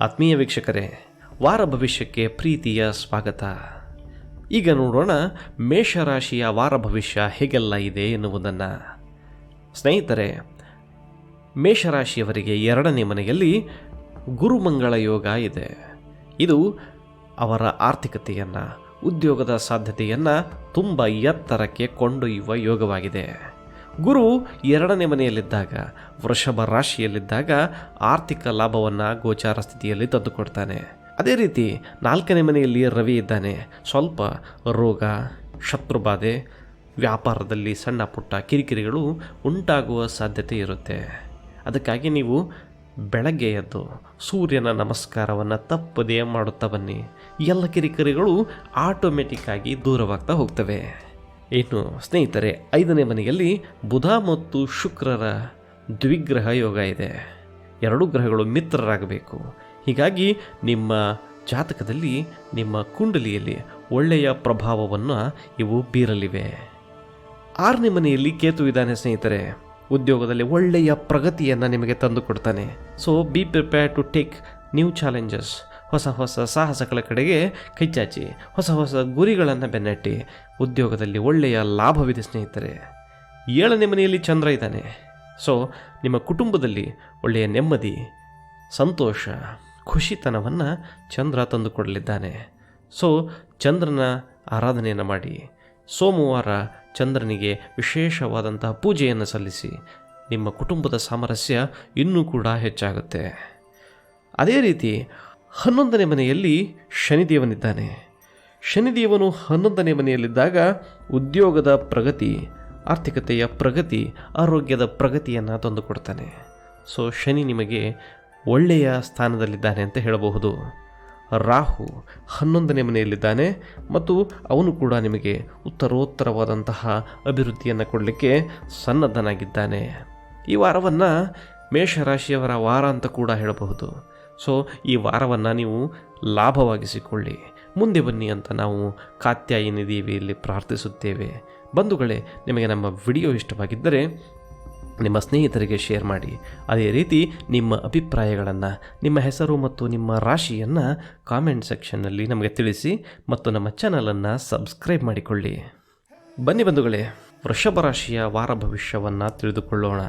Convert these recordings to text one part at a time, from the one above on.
ಆತ್ಮೀಯ ವೀಕ್ಷಕರೇ, ವಾರ ಭವಿಷ್ಯಕ್ಕೆ ಪ್ರೀತಿಯ ಸ್ವಾಗತ. ಈಗ ನೋಡೋಣ ಮೇಷರಾಶಿಯ ವಾರ ಭವಿಷ್ಯ ಹೇಗೆಲ್ಲ ಇದೆ ಎನ್ನುವುದನ್ನು. ಸ್ನೇಹಿತರೆ, ಮೇಷರಾಶಿಯವರಿಗೆ 2ನೇ ಮನೆಯಲ್ಲಿ ಗುರುಮಂಗಳ ಯೋಗ ಇದೆ. ಇದು ಅವರ ಆರ್ಥಿಕತೆಯನ್ನು, ಉದ್ಯೋಗದ ಸಾಧ್ಯತೆಯನ್ನು ತುಂಬ ಎತ್ತರಕ್ಕೆ ಕೊಂಡೊಯ್ಯುವ ಯೋಗವಾಗಿದೆ. ಗುರು 2ನೇ ಮನೆಯಲ್ಲಿದ್ದಾಗ, ವೃಷಭ ರಾಶಿಯಲ್ಲಿದ್ದಾಗ ಆರ್ಥಿಕ ಲಾಭವನ್ನು ಗೋಚಾರ ಸ್ಥಿತಿಯಲ್ಲಿ ತಂದುಕೊಡ್ತಾನೆ. ಅದೇ ರೀತಿ 4ನೇ ಮನೆಯಲ್ಲಿ ರವಿ ಇದ್ದಾನೆ. ಸ್ವಲ್ಪ ರೋಗ, ಶತ್ರುಬಾಧೆ, ವ್ಯಾಪಾರದಲ್ಲಿ ಸಣ್ಣ ಪುಟ್ಟ ಕಿರಿಕಿರಿಗಳು ಉಂಟಾಗುವ ಸಾಧ್ಯತೆ ಇರುತ್ತೆ. ಅದಕ್ಕಾಗಿ ನೀವು ಬೆಳಗ್ಗೆ ಎದ್ದು ಸೂರ್ಯನ ನಮಸ್ಕಾರವನ್ನು ತಪ್ಪದೇ ಮಾಡುತ್ತಾ ಬನ್ನಿ. ಎಲ್ಲ ಕಿರಿಕಿರಿಗಳು ಆಟೋಮೆಟಿಕ್ಕಾಗಿ ದೂರವಾಗ್ತಾ ಹೋಗ್ತವೆ. ಇನ್ನು ಸ್ನೇಹಿತರೆ, 5ನೇ ಮನೆಯಲ್ಲಿ ಬುಧ ಮತ್ತು ಶುಕ್ರರ ದ್ವಿಗ್ರಹ ಯೋಗ ಇದೆ. 2 ಗ್ರಹಗಳು ಮಿತ್ರರಾಗಬೇಕು. ಹೀಗಾಗಿ ನಿಮ್ಮ ಜಾತಕದಲ್ಲಿ, ನಿಮ್ಮ ಕುಂಡಲಿಯಲ್ಲಿ ಒಳ್ಳೆಯ ಪ್ರಭಾವವನ್ನು ಇವು ಬೀರಲಿವೆ. 6ನೇ ಮನೆಯಲ್ಲಿ ಕೇತು ಇದ್ದಾನೆ. ಸ್ನೇಹಿತರೆ, ಉದ್ಯೋಗದಲ್ಲಿ ಒಳ್ಳೆಯ ಪ್ರಗತಿಯನ್ನು ನಿಮಗೆ ತಂದು ಕೊಡ್ತಾನೆ. So be prepare to take new challenges. ಹೊಸ ಹೊಸ ಸಾಹಸಗಳ ಕಡೆಗೆ ಕೈಚಾಚಿ, ಹೊಸ ಹೊಸ ಗುರಿಗಳನ್ನು ಬೆನ್ನಟ್ಟಿ ಉದ್ಯೋಗದಲ್ಲಿ ಒಳ್ಳೆಯ ಲಾಭವಿದೆ. ಸ್ನೇಹಿತರೆ, 7ನೇ ಮನೆಯಲ್ಲಿ ಚಂದ್ರ ಇದ್ದಾನೆ. ಸೊ ನಿಮ್ಮ ಕುಟುಂಬದಲ್ಲಿ ಒಳ್ಳೆಯ ನೆಮ್ಮದಿ, ಸಂತೋಷ, ಖುಷಿತನವನ್ನು ಚಂದ್ರ ತಂದುಕೊಡಲಿದ್ದಾನೆ. ಸೊ ಚಂದ್ರನ ಆರಾಧನೆಯನ್ನು ಮಾಡಿ, ಸೋಮವಾರ ಚಂದ್ರನಿಗೆ ವಿಶೇಷವಾದಂತಹ ಪೂಜೆಯನ್ನು ಸಲ್ಲಿಸಿ ನಿಮ್ಮ ಕುಟುಂಬದ ಸಾಮರಸ್ಯ ಇನ್ನೂ ಕೂಡ ಹೆಚ್ಚಾಗುತ್ತೆ. ಅದೇ ರೀತಿ 11ನೇ ಮನೆಯಲ್ಲಿ ಶನಿದೇವನಿದ್ದಾನೆ. ಶನಿದೇವನು 11ನೇ ಮನೆಯಲ್ಲಿದ್ದಾಗ ಉದ್ಯೋಗದ ಪ್ರಗತಿ, ಆರ್ಥಿಕತೆಯ ಪ್ರಗತಿ, ಆರೋಗ್ಯದ ಪ್ರಗತಿಯನ್ನು ತಂದುಕೊಡ್ತಾನೆ. ಸೊ ಶನಿ ನಿಮಗೆ ಒಳ್ಳೆಯ ಸ್ಥಾನದಲ್ಲಿದ್ದಾನೆ ಅಂತ ಹೇಳಬಹುದು. ರಾಹು 11ನೇ ಮನೆಯಲ್ಲಿದ್ದಾನೆ ಮತ್ತು ಅವನು ಕೂಡ ನಿಮಗೆ ಉತ್ತರೋತ್ತರವಾದಂತಹ ಅಭಿವೃದ್ಧಿಯನ್ನು ಕೊಡಲಿಕ್ಕೆ ಸನ್ನದ್ಧನಾಗಿದ್ದಾನೆ. ಈ ವಾರವನ್ನು ಮೇಷರಾಶಿಯವರ ವಾರ ಅಂತ ಕೂಡ ಹೇಳಬಹುದು. ಸೊ ಈ ವಾರವನ್ನು ನೀವು ಲಾಭವಾಗಿಸಿಕೊಳ್ಳಿ, ಮುಂದೆ ಬನ್ನಿ ಅಂತ ನಾವು ಕಾತ್ಯಾಯಿನಿ ದೇವಿಯಲ್ಲಿ ಪ್ರಾರ್ಥಿಸುತ್ತೇವೆ. ಬಂಧುಗಳೇ, ನಿಮಗೆ ನಮ್ಮ ವಿಡಿಯೋ ಇಷ್ಟವಾಗಿದ್ದರೆ ನಿಮ್ಮ ಸ್ನೇಹಿತರಿಗೆ ಶೇರ್ ಮಾಡಿ. ಅದೇ ರೀತಿ ನಿಮ್ಮ ಅಭಿಪ್ರಾಯಗಳನ್ನು, ನಿಮ್ಮ ಹೆಸರು ಮತ್ತು ನಿಮ್ಮ ರಾಶಿಯನ್ನು ಕಾಮೆಂಟ್ ಸೆಕ್ಷನ್ನಲ್ಲಿ ನಮಗೆ ತಿಳಿಸಿ ಮತ್ತು ನಮ್ಮ ಚಾನಲನ್ನು ಸಬ್ಸ್ಕ್ರೈಬ್ ಮಾಡಿಕೊಳ್ಳಿ. ಬನ್ನಿ ಬಂಧುಗಳೇ, ವೃಷಭ ರಾಶಿಯ ವಾರ ಭವಿಷ್ಯವನ್ನು ತಿಳಿದುಕೊಳ್ಳೋಣ.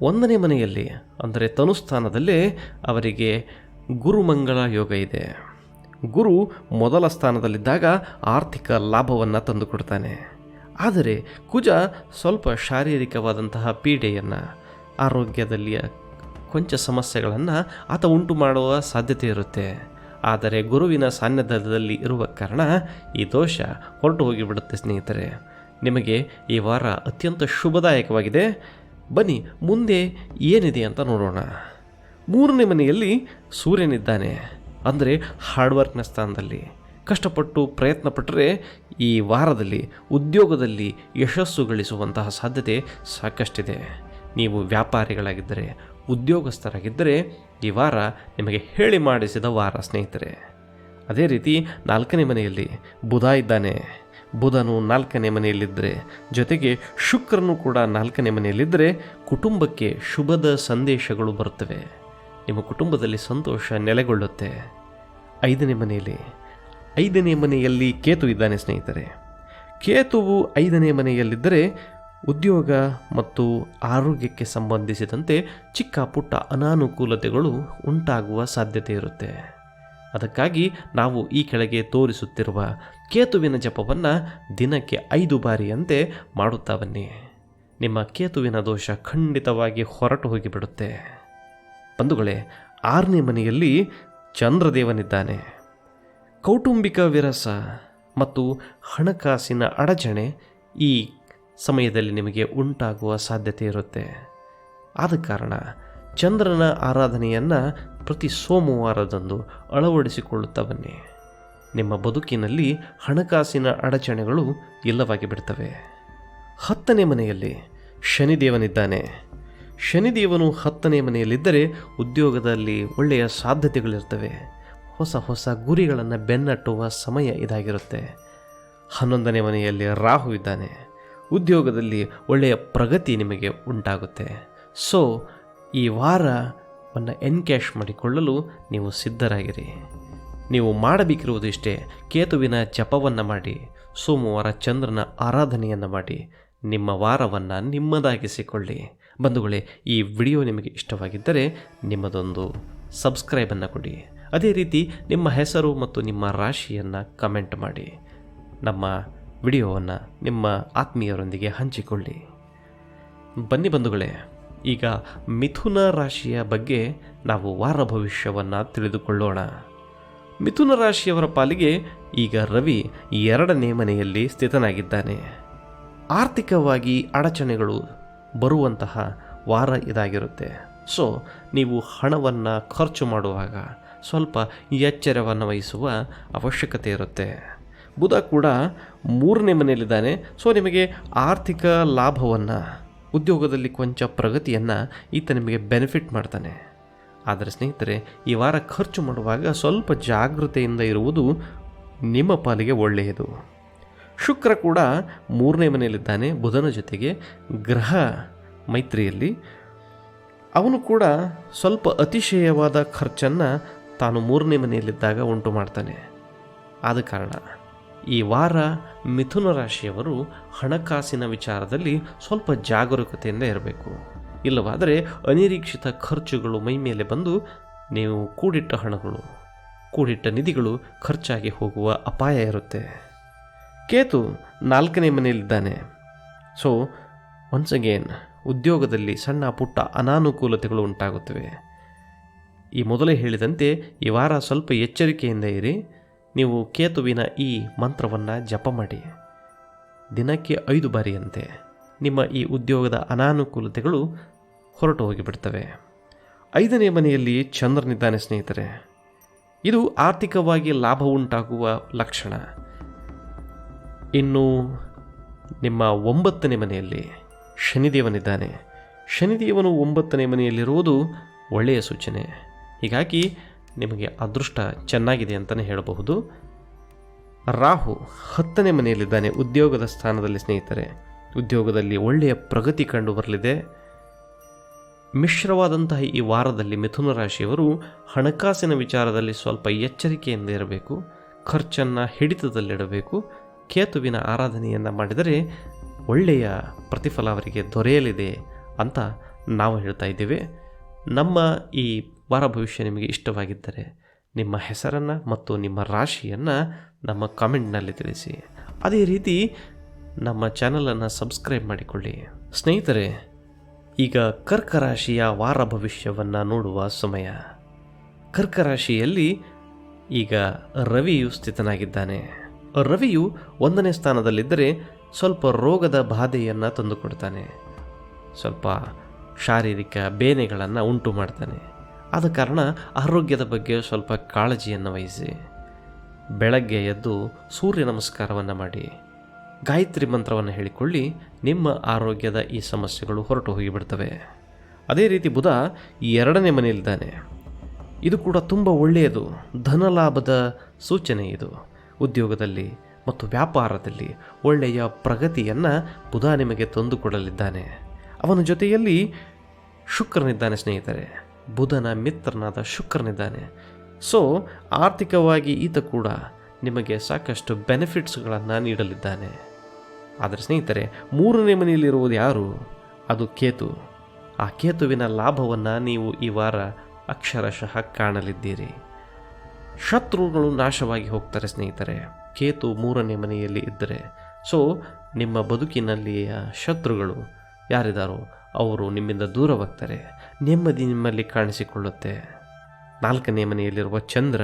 1ನೇ ಮನೆಯಲ್ಲಿ ಅಂದರೆ ತನುಸ್ಥಾನದಲ್ಲೇ ಅವರಿಗೆ ಗುರುಮಂಗಳ ಯೋಗ ಇದೆ. ಗುರು ಮೊದಲ ಸ್ಥಾನದಲ್ಲಿದ್ದಾಗ ಆರ್ಥಿಕ ಲಾಭವನ್ನು ತಂದುಕೊಡ್ತಾನೆ. ಆದರೆ ಕುಜ ಸ್ವಲ್ಪ ಶಾರೀರಿಕವಾದಂತಹ ಪೀಡೆಯನ್ನು, ಆರೋಗ್ಯದಲ್ಲಿ ಕೊಂಚ ಸಮಸ್ಯೆಗಳನ್ನು ಆತ ಉಂಟು ಮಾಡುವ ಸಾಧ್ಯತೆ ಇರುತ್ತೆ. ಆದರೆ ಗುರುವಿನ ಸಾನ್ನಿಧ್ಯದಲ್ಲಿ ಇರುವ ಕಾರಣ ಈ ದೋಷ ಹೊರಟು ಹೋಗಿಬಿಡುತ್ತೆ. ಸ್ನೇಹಿತರೆ, ನಿಮಗೆ ಈ ವಾರ ಅತ್ಯಂತ ಶುಭದಾಯಕವಾಗಿದೆ. ಬನ್ನಿ ಮುಂದೆ ಏನಿದೆ ಅಂತ ನೋಡೋಣ. 3ನೇ ಮನೆಯಲ್ಲಿ ಸೂರ್ಯನಿದ್ದಾನೆ. ಅಂದರೆ ಹಾರ್ಡ್ವರ್ಕ್ನ ಸ್ಥಾನದಲ್ಲಿ ಕಷ್ಟಪಟ್ಟು ಪ್ರಯತ್ನ ಪಟ್ಟರೆ ಈ ವಾರದಲ್ಲಿ ಉದ್ಯೋಗದಲ್ಲಿ ಯಶಸ್ಸು ಗಳಿಸುವಂತಹ ಸಾಧ್ಯತೆ ಸಾಕಷ್ಟಿದೆ. ನೀವು ವ್ಯಾಪಾರಿಗಳಾಗಿದ್ದರೆ, ಉದ್ಯೋಗಸ್ಥರಾಗಿದ್ದರೆ ಈ ವಾರ ನಿಮಗೆ ಹೇಳಿ ಮಾಡಿಸಿದ ವಾರ ಸ್ನೇಹಿತರೆ. ಅದೇ ರೀತಿ 4ನೇ ಮನೆಯಲ್ಲಿ ಬುಧ ಇದ್ದಾನೆ. ಬುಧನು 4ನೇ ಮನೆಯಲ್ಲಿದ್ದರೆ, ಜೊತೆಗೆ ಶುಕ್ರನು ಕೂಡ 4ನೇ ಮನೆಯಲ್ಲಿದ್ದರೆ ಕುಟುಂಬಕ್ಕೆ ಶುಭದ ಸಂದೇಶಗಳು ಬರುತ್ತವೆ. ನಿಮ್ಮ ಕುಟುಂಬದಲ್ಲಿ ಸಂತೋಷ ನೆಲೆಗೊಳ್ಳುತ್ತೆ. 5ನೇ ಮನೆಯಲ್ಲಿ ಕೇತು ಇದ್ದಾನೆ. ಸ್ನೇಹಿತರೆ, ಕೇತುವು 5ನೇ ಮನೆಯಲ್ಲಿದ್ದರೆ ಉದ್ಯೋಗ ಮತ್ತು ಆರೋಗ್ಯಕ್ಕೆ ಸಂಬಂಧಿಸಿದಂತೆ ಚಿಕ್ಕ ಪುಟ್ಟ ಅನಾನುಕೂಲತೆಗಳು ಉಂಟಾಗುವ ಸಾಧ್ಯತೆ ಇರುತ್ತೆ. ಅದಕ್ಕಾಗಿ ನಾವು ಈ ಕೆಳಗೆ ತೋರಿಸುತ್ತಿರುವ ಕೇತುವಿನ ಜಪವನ್ನು ದಿನಕ್ಕೆ 5 ಬಾರಿಯಂತೆ ಮಾಡುತ್ತಾ ಬನ್ನಿ. ನಿಮ್ಮ ಕೇತುವಿನ ದೋಷ ಖಂಡಿತವಾಗಿ ಹೊರಟು ಹೋಗಿಬಿಡುತ್ತೆ. ಬಂಧುಗಳೇ, 6ನೇ ಮನೆಯಲ್ಲಿ ಚಂದ್ರದೇವನಿದ್ದಾನೆ. ಕೌಟುಂಬಿಕ ವಿರಸ ಮತ್ತು ಹಣಕಾಸಿನ ಅಡಚಣೆ ಈ ಸಮಯದಲ್ಲಿ ನಿಮಗೆ ಉಂಟಾಗುವ ಸಾಧ್ಯತೆ ಇರುತ್ತೆ. ಆದ ಕಾರಣ ಚಂದ್ರನ ಆರಾಧನೆಯನ್ನು ಪ್ರತಿ ಸೋಮವಾರದಂದು ಅಳವಡಿಸಿಕೊಳ್ಳುತ್ತಾ ಬನ್ನಿ. ನಿಮ್ಮ ಬದುಕಿನಲ್ಲಿ ಹಣಕಾಸಿನ ಅಡಚಣೆಗಳು ಇಲ್ಲವಾಗಿ ಬಿಡ್ತವೆ. 10ನೇ ಮನೆಯಲ್ಲಿ ಶನಿದೇವನಿದ್ದಾನೆ. ಶನಿದೇವನು 10ನೇ ಮನೆಯಲ್ಲಿದ್ದರೆ ಉದ್ಯೋಗದಲ್ಲಿ ಒಳ್ಳೆಯ ಸಾಧ್ಯತೆಗಳಿರ್ತವೆ. ಹೊಸ ಹೊಸ ಗುರಿಗಳನ್ನು ಬೆನ್ನಟ್ಟುವ ಸಮಯ ಇದಾಗಿರುತ್ತೆ. 11ನೇ ಮನೆಯಲ್ಲಿ ರಾಹು ಇದ್ದಾನೆ. ಉದ್ಯೋಗದಲ್ಲಿ ಒಳ್ಳೆಯ ಪ್ರಗತಿ ನಿಮಗೆ ಉಂಟಾಗುತ್ತೆ. ಸೊ ಈ ವಾರ ವನ್ನು ಎನ್ಕ್ಯಾಶ್ ಮಾಡಿಕೊಳ್ಳಲು ನೀವು ಸಿದ್ಧರಾಗಿರಿ. ನೀವು ಮಾಡಬೇಕಿರುವುದು ಇಷ್ಟೇ, ಕೇತುವಿನ ಜಪವನ್ನು ಮಾಡಿ, ಸೋಮವಾರ ಚಂದ್ರನ ಆರಾಧನೆಯನ್ನು ಮಾಡಿ, ನಿಮ್ಮ ವಾರವನ್ನು ನಿಮ್ಮದಾಗಿಸಿಕೊಳ್ಳಿ. ಬಂಧುಗಳೇ, ಈ ವಿಡಿಯೋ ನಿಮಗೆ ಇಷ್ಟವಾಗಿದ್ದರೆ ನಿಮ್ಮದೊಂದು ಸಬ್ಸ್ಕ್ರೈಬನ್ನು ಕೊಡಿ. ಅದೇ ರೀತಿ ನಿಮ್ಮ ಹೆಸರು ಮತ್ತು ನಿಮ್ಮ ರಾಶಿಯನ್ನು ಕಮೆಂಟ್ ಮಾಡಿ ನಮ್ಮ ವಿಡಿಯೋವನ್ನು ನಿಮ್ಮ ಆತ್ಮೀಯರೊಂದಿಗೆ ಹಂಚಿಕೊಳ್ಳಿ. ಬನ್ನಿ ಬಂಧುಗಳೇ, ಈಗ ಮಿಥುನ ರಾಶಿಯ ಬಗ್ಗೆ ನಾವು ವಾರ ಭವಿಷ್ಯವನ್ನು ತಿಳಿದುಕೊಳ್ಳೋಣ. ಮಿಥುನ ರಾಶಿಯವರ ಪಾಲಿಗೆ ಈಗ ರವಿ 2ನೇ ಮನೆಯಲ್ಲಿ ಸ್ಥಿತನಾಗಿದ್ದಾನೆ. ಆರ್ಥಿಕವಾಗಿ ಅಡಚಣೆಗಳು ಬರುವಂತಹ ವಾರ ಇದಾಗಿರುತ್ತೆ. ಸೊ ನೀವು ಹಣವನ್ನು ಖರ್ಚು ಮಾಡುವಾಗ ಸ್ವಲ್ಪ ಎಚ್ಚರವನ್ನು ವಹಿಸುವ ಅವಶ್ಯಕತೆ ಇರುತ್ತೆ. ಬುಧ ಕೂಡ 3ನೇ ಮನೆಯಲ್ಲಿದ್ದಾನೆ. ಸೊ ನಿಮಗೆ ಆರ್ಥಿಕ ಲಾಭವನ್ನು, ಉದ್ಯೋಗದಲ್ಲಿ ಕೊಂಚ ಪ್ರಗತಿಯನ್ನು ಈತ ನಿಮಗೆ ಬೆನಿಫಿಟ್ ಮಾಡ್ತಾನೆ. ಆದರೆ ಸ್ನೇಹಿತರೆ, ಈ ವಾರ ಖರ್ಚು ಮಾಡುವಾಗ ಸ್ವಲ್ಪ ಜಾಗೃತೆಯಿಂದ ಇರುವುದು ನಿಮ್ಮ ಪಾಲಿಗೆ ಒಳ್ಳೆಯದು. ಶುಕ್ರ ಕೂಡ 3ನೇ ಮನೆಯಲ್ಲಿದ್ದಾನೆ, ಬುಧನ ಜೊತೆಗೆ ಗ್ರಹ ಮೈತ್ರಿಯಲ್ಲಿ. ಅವನು ಕೂಡ ಸ್ವಲ್ಪ ಅತಿಶಯವಾದ ಖರ್ಚನ್ನು ತಾನು 3ನೇ ಮನೆಯಲ್ಲಿದ್ದಾಗ ಉಂಟು ಮಾಡ್ತಾನೆ. ಆದ ಕಾರಣ ಈ ವಾರ ಮಿಥುನ ರಾಶಿಯವರು ಹಣಕಾಸಿನ ವಿಚಾರದಲ್ಲಿ ಸ್ವಲ್ಪ ಜಾಗರೂಕತೆಯಿಂದ ಇರಬೇಕು. ಇಲ್ಲವಾದರೆ ಅನಿರೀಕ್ಷಿತ ಖರ್ಚುಗಳು ಮೈ ಮೇಲೆ ಬಂದು ನೀವು ಕೂಡಿಟ್ಟ ಹಣಗಳು, ಕೂಡಿಟ್ಟ ನಿಧಿಗಳು ಖರ್ಚಾಗಿ ಹೋಗುವ ಅಪಾಯ ಇರುತ್ತೆ. ಕೇತು 4ನೇ ಮನೆಯಲ್ಲಿದ್ದಾನೆ. ಸೊ ಒನ್ಸ್ ಅಗೇನ್ ಉದ್ಯೋಗದಲ್ಲಿ ಸಣ್ಣ ಪುಟ್ಟ ಅನಾನುಕೂಲತೆಗಳು ಉಂಟಾಗುತ್ತವೆ. ಈ ಮೊದಲೇ ಹೇಳಿದಂತೆ ಈ ವಾರ ಸ್ವಲ್ಪ ಎಚ್ಚರಿಕೆಯಿಂದ ಇರಿ. ನೀವು ಕೇತುವಿನ ಈ ಮಂತ್ರವನ್ನು ಜಪ ಮಾಡಿ ದಿನಕ್ಕೆ 5 ಬಾರಿಯಂತೆ ನಿಮ್ಮ ಈ ಉದ್ಯೋಗದ ಅನಾನುಕೂಲತೆಗಳು ಹೊರಟು ಹೋಗಿಬಿಡ್ತವೆ. 5ನೇ ಮನೆಯಲ್ಲಿ ಚಂದ್ರನಿದ್ದಾನೆ ಸ್ನೇಹಿತರೆ. ಇದು ಆರ್ಥಿಕವಾಗಿ ಲಾಭ ಉಂಟಾಗುವ ಲಕ್ಷಣ. ಇನ್ನು ನಿಮ್ಮ 9ನೇ ಮನೆಯಲ್ಲಿ ಶನಿದೇವನಿದ್ದಾನೆ. ಶನಿದೇವನು 9ನೇ ಮನೆಯಲ್ಲಿರುವುದು ಒಳ್ಳೆಯ ಸೂಚನೆ. ಹೀಗಾಗಿ ನಿಮಗೆ ಅದೃಷ್ಟ ಚೆನ್ನಾಗಿದೆ ಅಂತಲೇ ಹೇಳಬಹುದು. ರಾಹು 10ನೇ ಮನೆಯಲ್ಲಿದ್ದಾನೆ, ಉದ್ಯೋಗದ ಸ್ಥಾನದಲ್ಲಿ ಸ್ನೇಹಿತರೆ. ಉದ್ಯೋಗದಲ್ಲಿ ಒಳ್ಳೆಯ ಪ್ರಗತಿ ಕಂಡು ಬರಲಿದೆ. ಮಿಶ್ರವಾದಂತಹ ಈ ವಾರದಲ್ಲಿ ಮಿಥುನ ರಾಶಿಯವರು ಹಣಕಾಸಿನ ವಿಚಾರದಲ್ಲಿ ಸ್ವಲ್ಪ ಎಚ್ಚರಿಕೆಯಿಂದ ಇರಬೇಕು. ಖರ್ಚನ್ನು ಹಿಡಿತದಲ್ಲಿಡಬೇಕು. ಕೇತುವಿನ ಆರಾಧನೆಯನ್ನು ಮಾಡಿದರೆ ಒಳ್ಳೆಯ ಪ್ರತಿಫಲ ಅವರಿಗೆ ದೊರೆಯಲಿದೆ ಅಂತ ನಾವು ಹೇಳ್ತಾ ಇದ್ದೇವೆ. ನಮ್ಮ ಈ ವಾರ ಭವಿಷ್ಯ ನಿಮಗೆ ಇಷ್ಟವಾಗಿದ್ದರೆ ನಿಮ್ಮ ಹೆಸರನ್ನು ಮತ್ತು ನಿಮ್ಮ ರಾಶಿಯನ್ನು ನಮ್ಮ ಕಾಮೆಂಟ್ನಲ್ಲಿ ತಿಳಿಸಿ. ಅದೇ ರೀತಿ ನಮ್ಮ ಚಾನಲನ್ನು ಸಬ್ಸ್ಕ್ರೈಬ್ ಮಾಡಿಕೊಳ್ಳಿ. ಸ್ನೇಹಿತರೆ, ಈಗ ಕರ್ಕ ರಾಶಿಯ ವಾರ ಭವಿಷ್ಯವನ್ನು ನೋಡುವ ಸಮಯ. ಕರ್ಕ ರಾಶಿಯಲ್ಲಿ ಈಗ ರವಿಯು ಸ್ಥಿತನಾಗಿದ್ದಾನೆ. ರವಿಯು 1ನೇ ಸ್ಥಾನದಲ್ಲಿದ್ದರೆ ಸ್ವಲ್ಪ ರೋಗದ ಬಾಧೆಯನ್ನು ತಂದುಕೊಡ್ತಾನೆ. ಸ್ವಲ್ಪ ಶಾರೀರಿಕ ಬೇನೆಗಳನ್ನು ಉಂಟು ಮಾಡ್ತಾನೆ. ಆದ ಕಾರಣ ಆರೋಗ್ಯದ ಬಗ್ಗೆ ಸ್ವಲ್ಪ ಕಾಳಜಿಯನ್ನು ವಹಿಸಿ. ಬೆಳಗ್ಗೆ ಎದ್ದು ಸೂರ್ಯ ನಮಸ್ಕಾರವನ್ನು ಮಾಡಿ, ಗಾಯತ್ರಿ ಮಂತ್ರವನ್ನು ಹೇಳಿಕೊಳ್ಳಿ. ನಿಮ್ಮ ಆರೋಗ್ಯದ ಈ ಸಮಸ್ಯೆಗಳು ಹೊರಟು ಹೋಗಿಬಿಡ್ತವೆ. ಅದೇ ರೀತಿ ಬುಧ 2ನೇ ಮನೆಯಲ್ಲಿದ್ದಾನೆ. ಇದು ಕೂಡ ತುಂಬ ಒಳ್ಳೆಯದು, ಧನಲಾಭದ ಸೂಚನೆ ಇದು. ಉದ್ಯೋಗದಲ್ಲಿ ಮತ್ತು ವ್ಯಾಪಾರದಲ್ಲಿ ಒಳ್ಳೆಯ ಪ್ರಗತಿಯನ್ನು ಬುಧ ನಿಮಗೆ ತಂದುಕೊಡಲಿದ್ದಾನೆ. ಅವನ ಜೊತೆಯಲ್ಲಿ ಶುಕ್ರನಿದ್ದಾನೆ ಸ್ನೇಹಿತರೆ. ಬುಧನ ಮಿತ್ರನಾದ ಶುಕ್ರನಿದ್ದಾನೆ. ಸೊ ಆರ್ಥಿಕವಾಗಿ ಈತ ಕೂಡ ನಿಮಗೆ ಸಾಕಷ್ಟು ಬೆನಿಫಿಟ್ಸ್ಗಳನ್ನು ನೀಡಲಿದ್ದಾನೆ. ಆದರೆ ಸ್ನೇಹಿತರೆ, 3ನೇ ಮನೆಯಲ್ಲಿರುವುದು ಯಾರು? ಅದು ಕೇತು. ಆ ಕೇತುವಿನ ಲಾಭವನ್ನು ನೀವು ಈ ವಾರ ಅಕ್ಷರಶಃ ಕಾಣಲಿದ್ದೀರಿ. ಶತ್ರುಗಳು ನಾಶವಾಗಿ ಹೋಗ್ತಾರೆ ಸ್ನೇಹಿತರೆ, ಕೇತು 3ನೇ ಮನೆಯಲ್ಲಿ ಇದ್ದರೆ. ಸೊ ನಿಮ್ಮ ಬದುಕಿನಲ್ಲಿಯ ಶತ್ರುಗಳು ಯಾರಿದ್ದಾರೋ ಅವರು ನಿಮ್ಮಿಂದ ದೂರವಾಗ್ತಾರೆ. ನೆಮ್ಮದಿ ನಿಮ್ಮಲ್ಲಿ ಕಾಣಿಸಿಕೊಳ್ಳುತ್ತೆ. 4ನೇ ಮನೆಯಲ್ಲಿರುವ ಚಂದ್ರ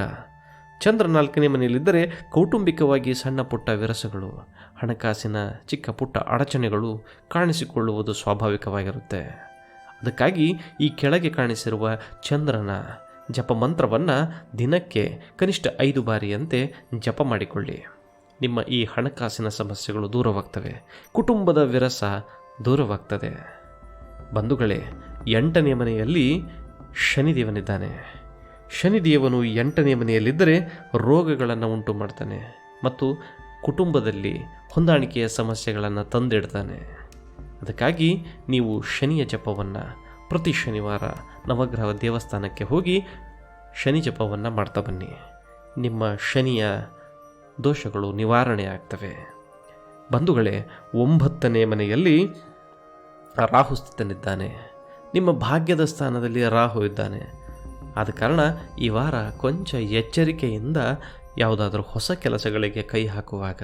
4ನೇ ಮನೆಯಲ್ಲಿದ್ದರೆ ಕೌಟುಂಬಿಕವಾಗಿ ಸಣ್ಣ ಪುಟ್ಟ ವಿರಸಗಳು, ಹಣಕಾಸಿನ ಚಿಕ್ಕ ಪುಟ್ಟ ಅಡಚಣೆಗಳು ಕಾಣಿಸಿಕೊಳ್ಳುವುದು ಸ್ವಾಭಾವಿಕವಾಗಿರುತ್ತೆ. ಅದಕ್ಕಾಗಿ ಈ ಕೆಳಗೆ ಕಾಣಿಸಿರುವ ಚಂದ್ರನ ಜಪ ಮಂತ್ರವನ್ನು ದಿನಕ್ಕೆ ಕನಿಷ್ಠ 5 ಬಾರಿಯಂತೆ ಜಪ ಮಾಡಿಕೊಳ್ಳಿ. ನಿಮ್ಮ ಈ ಹಣಕಾಸಿನ ಸಮಸ್ಯೆಗಳು ದೂರವಾಗ್ತವೆ. ಕುಟುಂಬದ ವಿರಸ ದೂರವಾಗ್ತದೆ. ಬಂಧುಗಳೇ, 8ನೇ ಮನೆಯಲ್ಲಿ ಶನಿದೇವನಿದ್ದಾನೆ. ಶನಿದೇವನು 8ನೇ ಮನೆಯಲ್ಲಿದ್ದರೆ ರೋಗಗಳನ್ನು ಉಂಟು ಮಾಡ್ತಾನೆ ಮತ್ತು ಕುಟುಂಬದಲ್ಲಿ ಹೊಂದಾಣಿಕೆಯ ಸಮಸ್ಯೆಗಳನ್ನು ತಂದಿಡ್ತಾನೆ. ಅದಕ್ಕಾಗಿ ನೀವು ಶನಿಯ ಜಪವನ್ನು ಪ್ರತಿ ಶನಿವಾರ ನವಗ್ರಹ ದೇವಸ್ಥಾನಕ್ಕೆ ಹೋಗಿ ಶನಿ ಜಪವನ್ನು ಮಾಡ್ತಾ ಬನ್ನಿ. ನಿಮ್ಮ ಶನಿಯ ದೋಷಗಳು ನಿವಾರಣೆ ಆಗ್ತವೆ. ಬಂಧುಗಳೇ, 9ನೇ ಮನೆಯಲ್ಲಿ ರಾಹು ಸ್ಥಿತನಿದ್ದಾನೆ. ನಿಮ್ಮ ಭಾಗ್ಯದ ಸ್ಥಾನದಲ್ಲಿ ರಾಹು ಇದ್ದಾನೆ. ಆದ ಕಾರಣ ಈ ವಾರ ಕೊಂಚ ಎಚ್ಚರಿಕೆಯಿಂದ ಯಾವುದಾದ್ರೂ ಹೊಸ ಕೆಲಸಗಳಿಗೆ ಕೈ ಹಾಕುವಾಗ,